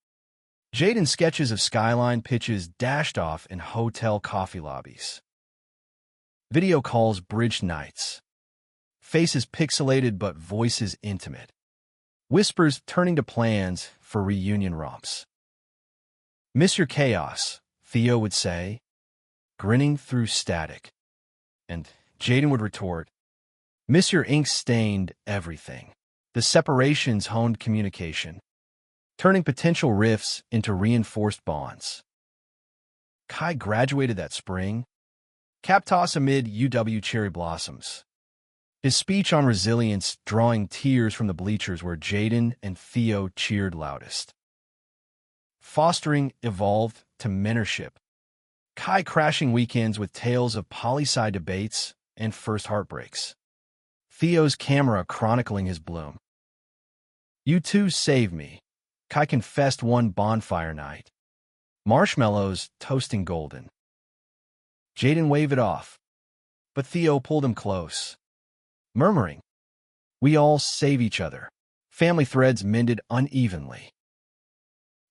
Jaden's sketches of skyline pitches dashed off in hotel coffee lobbies. Video calls bridged nights. Faces pixelated but voices intimate. Whispers turning to plans for reunion romps. "Miss your chaos," Theo would say, grinning through static. And Jaden would retort, "Miss your ink-stained everything." The separations honed communication, turning potential rifts into reinforced bonds. Kai graduated that spring, cap toss amid UW cherry blossoms. His speech on resilience drawing tears from the bleachers where Jaden and Theo cheered loudest. Fostering evolved to mentorship. Kai crashing weekends with tales of poli-sci debates and first heartbreaks. Theo's camera chronicling his bloom. "You two saved me," Kai confessed one bonfire night. Marshmallows toasting golden. Jaden waved it off, but Theo pulled him close, murmuring, "We all save each other." Family threads mended unevenly.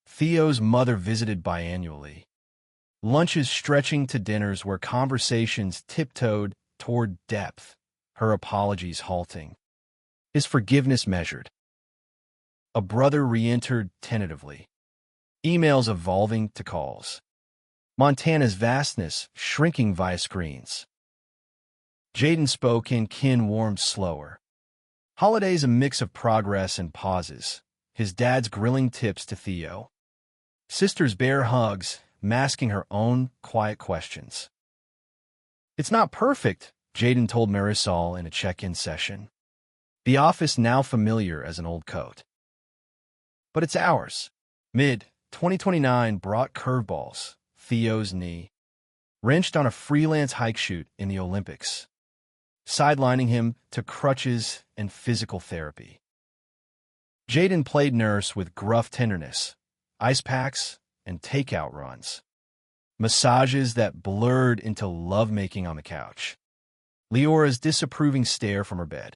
Theo's mother visited biannually, lunches stretching to dinners where conversations tiptoed toward depth, her apologies halting. His forgiveness measured. A brother re-entered tentatively. Emails evolving to calls. Montana's vastness shrinking via screens. Jaden spoke and Kin warmed slower. Holidays a mix of progress and pauses. His dad's grilling tips to Theo. Sister's bare hugs, masking her own quiet questions. It's not perfect, Jaden told Marisol in a check-in session. The office now familiar as an old coat. But it's ours. Mid-2029 brought curveballs. Theo's knee. Wrenched on a freelance hike shoot in the Olympics. Sidelining him to crutches and physical therapy. Jaden played nurse with gruff tenderness, ice packs, and takeout runs. Massages that blurred into lovemaking on the couch. Leora's disapproving stare from her bed.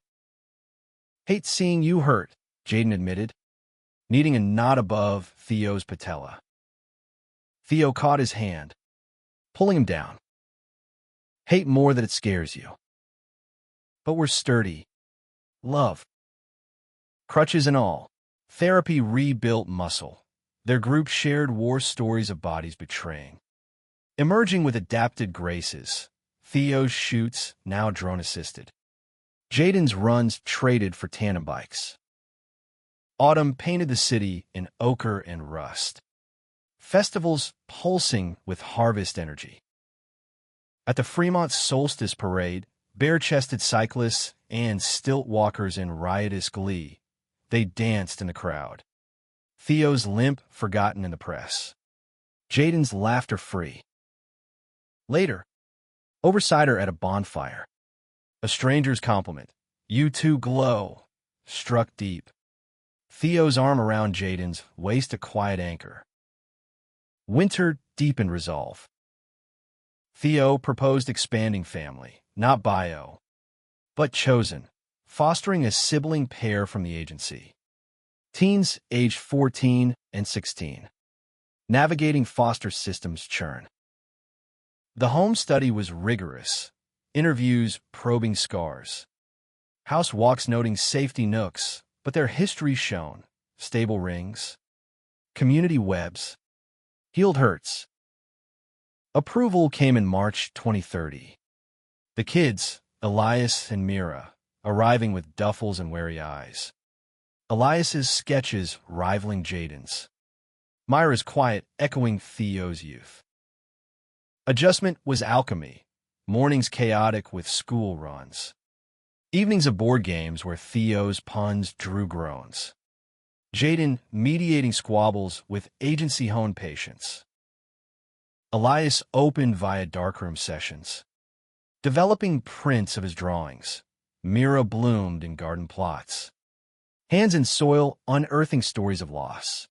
Hate seeing you hurt, Jaden admitted, needing a nod above Theo's patella. Theo caught his hand, pulling him down. Hate more that it scares you. But we're sturdy. Love. Crutches and all, therapy rebuilt muscle. Their group shared war stories of bodies betraying. Emerging with adapted graces, Theo's shoots now drone-assisted. Jaden's runs traded for tandem bikes. Autumn painted the city in ochre and rust. Festivals pulsing with harvest energy. At the Fremont Solstice Parade, bare-chested cyclists and stilt walkers in riotous glee, they danced in the crowd. Theo's limp forgotten in the press. Jaden's laughter-free. Later, over cider at a bonfire. A stranger's compliment. You two glow. Struck deep. Theo's arm around Jaden's waist a quiet anchor. Winter deepened resolve. Theo proposed expanding family, not bio, but chosen, fostering a sibling pair from the agency. Teens aged 14 and 16. Navigating foster systems churn. The home study was rigorous. Interviews probing scars. House walks noting safety nooks, but their history shown. Stable rings. Community webs. Healed hurts. Approval came in March 2030. The kids, Elias and Mira, arriving with duffels and wary eyes. Elias's sketches rivaling Jaden's. Myra's quiet echoing Theo's youth. Adjustment was alchemy. Mornings chaotic with school runs. Evenings of board games where Theo's puns drew groans. Jaden mediating squabbles with agency-honed patience. Elias opened via darkroom sessions. Developing prints of his drawings. Mira bloomed in garden plots. Hands in soil unearthing stories of loss.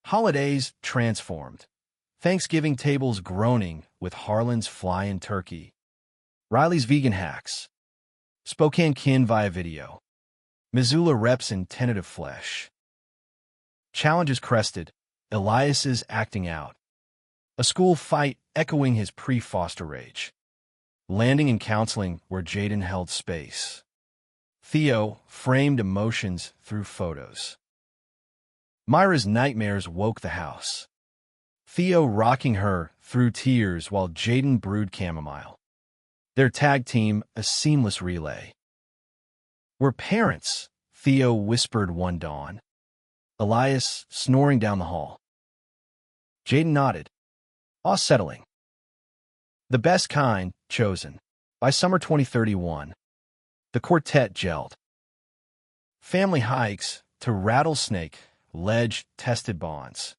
Holidays transformed. Thanksgiving tables groaning with Harlan's fly-in turkey. Riley's vegan hacks. Spokane kin via video. Missoula reps in tentative flesh. Challenges crested. Elias's acting out. A school fight echoing his pre-foster rage. Landing in counseling where Jaden held space. Theo framed emotions through photos. Myra's nightmares woke the house. Theo rocking her through tears while Jaden brewed chamomile. Their tag team a seamless relay. We're parents, Theo whispered one dawn. Elias snoring down the hall. Jaden nodded. All settling. The best kind chosen. By summer 2031, the quartet gelled. Family hikes to rattlesnake ledge tested bonds.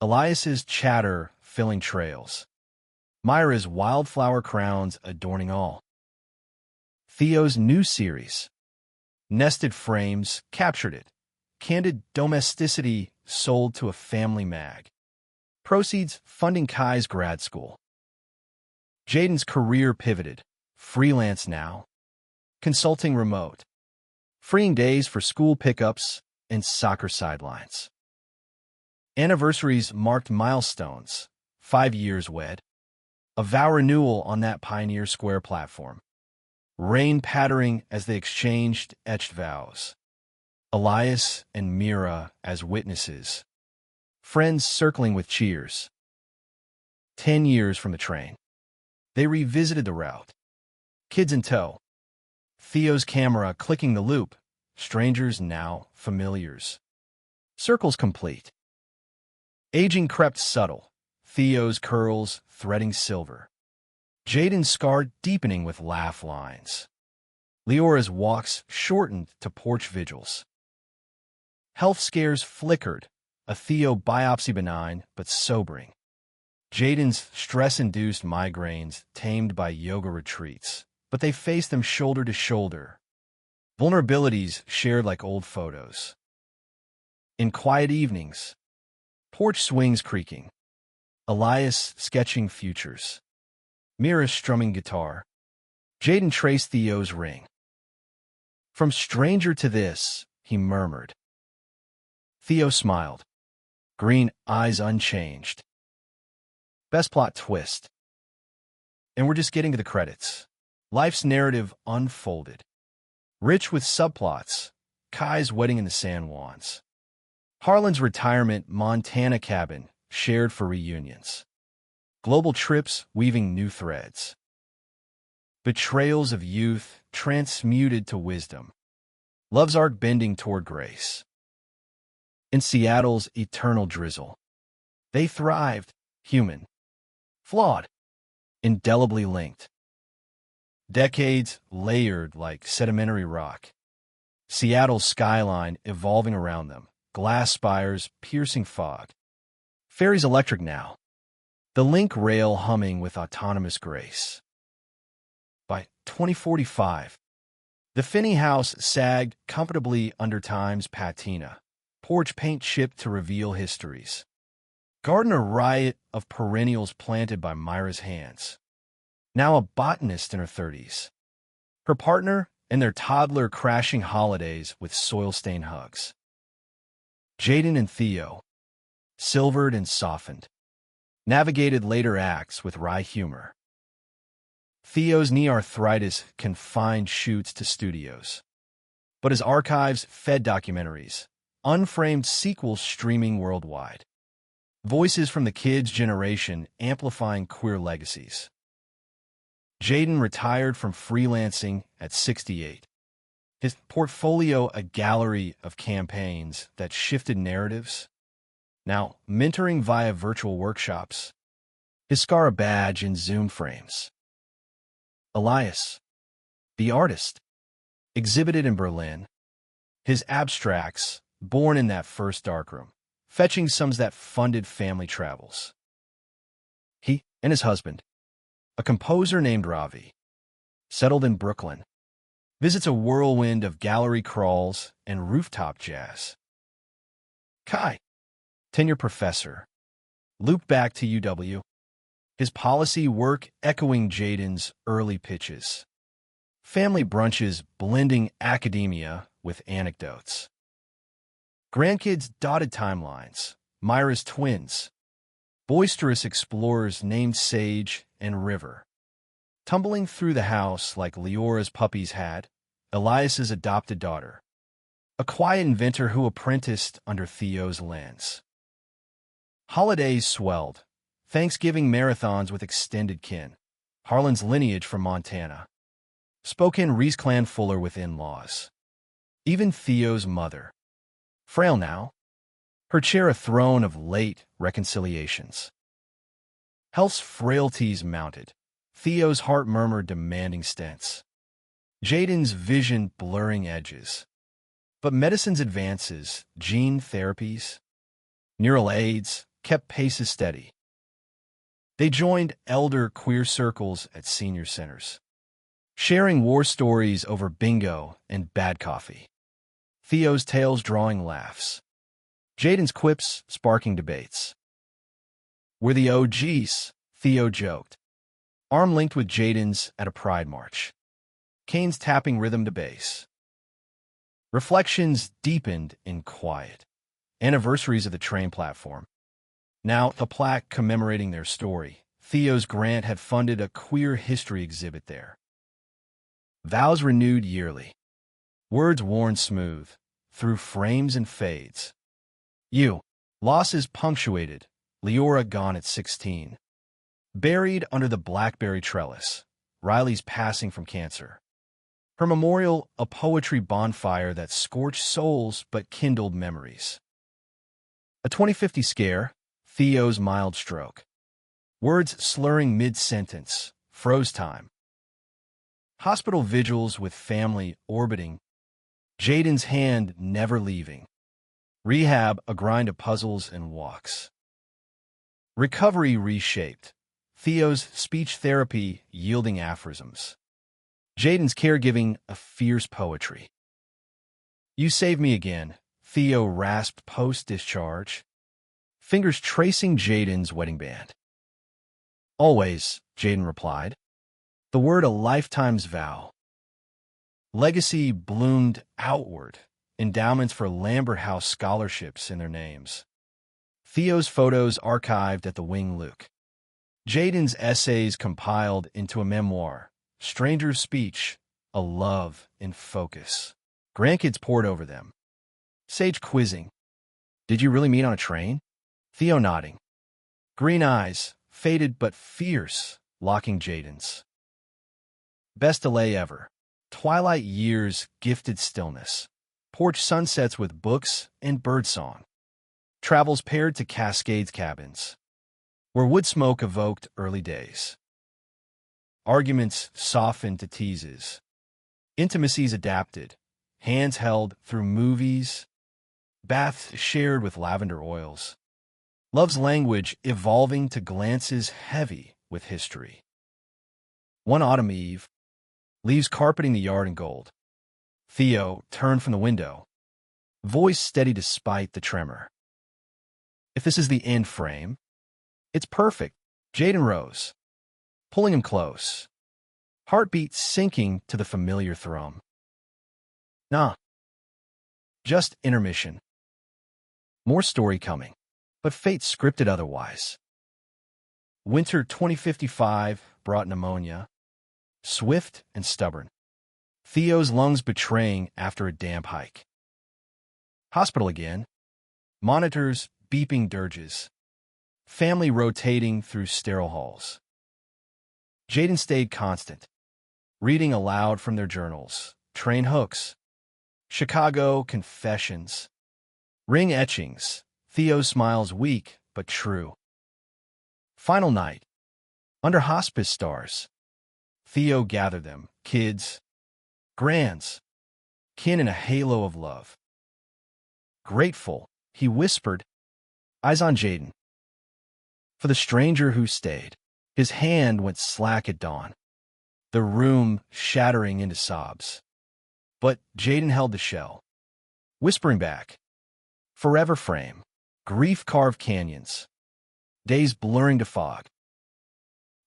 Elias's chatter filling trails. Myra's wildflower crowns adorning all. Theo's new series. Nested frames captured it. Candid domesticity sold to a family mag. Proceeds funding Kai's grad school. Jaden's career pivoted. Freelance now. Consulting remote. Freeing days for school pickups and soccer sidelines. Anniversaries marked milestones. 5 years wed. A vow renewal on that Pioneer Square platform. rain pattering as they exchanged etched vows. Elias and Mira as witnesses, friends circling with cheers. 10 years from the train. They revisited the route. Kids in tow. Theo's camera clicking the loop. Strangers now familiars. Circles complete. Aging crept subtle. Theo's curls threading silver. Jaden's scar deepening with laugh lines. Leora's walks shortened to porch vigils. Health scares flickered. A Theo biopsy benign but sobering. Jaden's stress-induced migraines tamed by yoga retreats, but they faced them shoulder to shoulder. Vulnerabilities shared like old photos. In quiet evenings, porch swings creaking. Elias sketching futures. Mira strumming guitar. Jaden traced Theo's ring. From stranger to this, he murmured. Theo smiled. Green eyes unchanged. Best plot twist. And we're just getting to the credits. Life's narrative unfolded. Rich with subplots. Kai's wedding in the San Juans. Harlan's retirement Montana cabin, shared for reunions. Global trips weaving new threads. Betrayals of youth transmuted to wisdom. Love's arc bending toward grace. In Seattle's eternal drizzle. They thrived, human. Flawed. Indelibly linked. Decades layered like sedimentary rock. Seattle's skyline evolving around them. Glass spires piercing fog. Ferry's electric now. The link rail humming with autonomous grace. By 2045, the Finney house sagged comfortably under time's patina. Porch paint chipped to reveal histories. Garden a riot of perennials planted by Myra's hands. Now a botanist in her 30s. Her partner and their toddler crashing holidays with soil-stained hugs. Jaden and Theo, silvered and softened, navigated later acts with wry humor. Theo's knee arthritis confined shoots to studios. But his archives fed documentaries, unframed sequels streaming worldwide. Voices from the kids' generation amplifying queer legacies. Jaden retired from freelancing at 68. His portfolio a gallery of campaigns that shifted narratives. Now mentoring via virtual workshops. His scar a badge in Zoom frames. Elias, the artist, exhibited in Berlin. His abstracts, born in that first darkroom, fetching sums that funded family travels. He and his husband, a composer named Ravi, settled in Brooklyn, visits a whirlwind of gallery crawls and rooftop jazz. Kai, tenure professor, looped back to UW, his policy work echoing Jaden's early pitches. Family brunches blending academia with anecdotes. Grandkids dotted timelines, Myra's twins, boisterous explorers named Sage and River. Tumbling through the house like Leora's puppies had, Elias's adopted daughter. A quiet inventor who apprenticed under Theo's lens. Holidays swelled, Thanksgiving marathons with extended kin, Harlan's lineage from Montana. Spokane Reese clan Fuller with in-laws. Even Theo's mother. Frail now, her chair a throne of late reconciliations. Health's frailties mounted, Theo's heart murmur demanding stents. Jaden's vision blurring edges. But medicine's advances, gene therapies, neural aids, kept paces steady. They joined elder queer circles at senior centers, sharing war stories over bingo and bad coffee. Theo's tales drawing laughs. Jaden's quips sparking debates. We're the OGs, Theo joked. Arm linked with Jaden's at a pride march. Kane's tapping rhythm to bass. Reflections deepened in quiet. Anniversaries of the train platform. Now, a plaque commemorating their story. Theo's grant had funded a queer history exhibit there. Vows renewed yearly. Words worn smooth, through frames and fades. You. Losses punctuated. Leora gone at 16. Buried under the blackberry trellis. Riley's passing from cancer. Her memorial, a poetry bonfire that scorched souls but kindled memories. A 2050 scare. Theo's mild stroke. Words slurring mid-sentence. Froze time. Hospital vigils with family orbiting. Jaden's hand never leaving. Rehab, a grind of puzzles and walks. Recovery reshaped. Theo's speech therapy yielding aphorisms. Jaden's caregiving, a fierce poetry. You save me again, Theo rasped post-discharge. Fingers tracing Jaden's wedding band. Always, Jaden replied. The word a lifetime's vow. Legacy bloomed outward, endowments for Lambert House scholarships in their names. Theo's photos archived at the Wing Luke. Jaden's essays compiled into a memoir. Stranger's speech, a love in focus. Grandkids pored over them. Sage quizzing. Did you really meet on a train? Theo nodding. Green eyes, faded but fierce, locking Jaden's. Best delay ever. Twilight years gifted stillness. Porch sunsets with books and birdsong. Travels paired to Cascades cabins, where wood smoke evoked early days. Arguments softened to teases. Intimacies adapted. Hands held through movies. Baths shared with lavender oils. Love's language evolving to glances heavy with history. One autumn eve, leaves carpeting the yard in gold. Theo turned from the window, voice steady despite the tremor. If this is the end frame, it's perfect. Jaden rose, pulling him close, heartbeat sinking to the familiar thrum. Nah, just intermission. More story coming, but fate scripted otherwise. Winter 2055 brought pneumonia, swift and stubborn. Theo's lungs betraying after a damp hike. Hospital again. Monitors beeping dirges. Family rotating through sterile halls. Jaden stayed constant, reading aloud from their journals. Train hooks. Chicago confessions. Ring etchings. Theo smiles weak but true. Final night. Under hospice stars. Theo gathered them, kids, grands, kin in a halo of love. Grateful, he whispered, eyes on Jaden. For the stranger who stayed, his hand went slack at dawn, the room shattering into sobs. But Jaden held the shell, whispering back, forever frame, grief-carved canyons, days blurring to fog.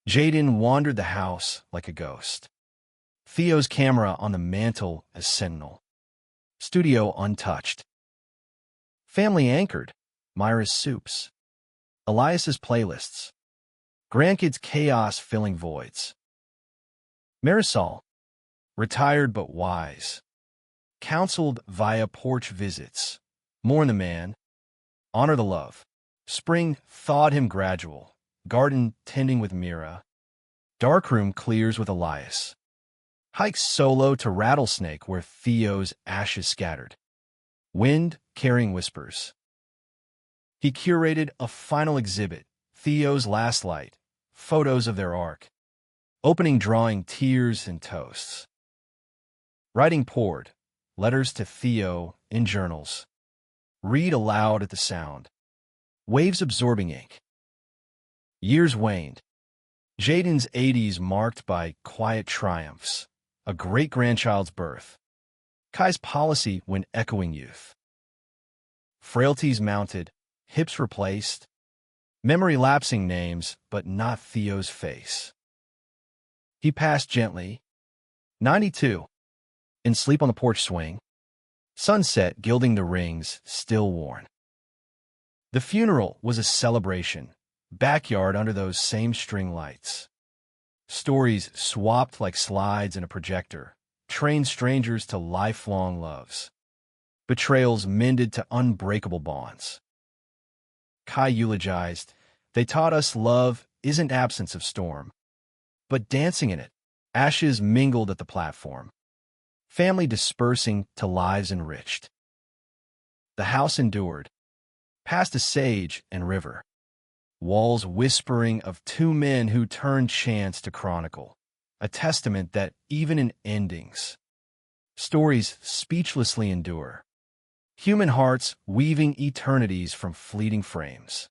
Jaden wandered the house like a ghost. Theo's camera on the mantle as sentinel. Studio untouched. Family anchored. Myra's soups. Elias's playlists. Grandkids' chaos filling voids. Marisol, retired but wise. Counseled via porch visits. Mourn the man. Honor the love. Spring thawed him gradual. Garden tending with Mira. Darkroom clears with Elias. Hikes solo to Rattlesnake where Theo's ashes scattered. Wind carrying whispers. He curated a final exhibit, Theo's last light, photos of their arc. Opening drawing tears and toasts. Writing poured, letters to Theo in journals. Read aloud at the sound. Waves absorbing ink. Years waned. Jaden's 80s marked by quiet triumphs. A great-grandchild's birth. Kai's policy when echoing youth. Frailties mounted, hips replaced. Memory lapsing names, but not Theo's face. He passed gently. 92. In sleep on the porch swing. Sunset gilding the rings, still worn. The funeral was a celebration. Backyard under those same string lights. Stories swapped like slides in a projector. trained strangers to lifelong loves. Betrayals mended to unbreakable bonds. Kai eulogized, "They taught us love isn't absence of storm, but dancing in it, ashes mingled at the platform, family dispersing to lives enriched." The house endured, past a sage and river, walls whispering of two men who turned chance to chronicle, a testament that even in endings, stories speechlessly endure, human hearts weaving eternities from fleeting frames.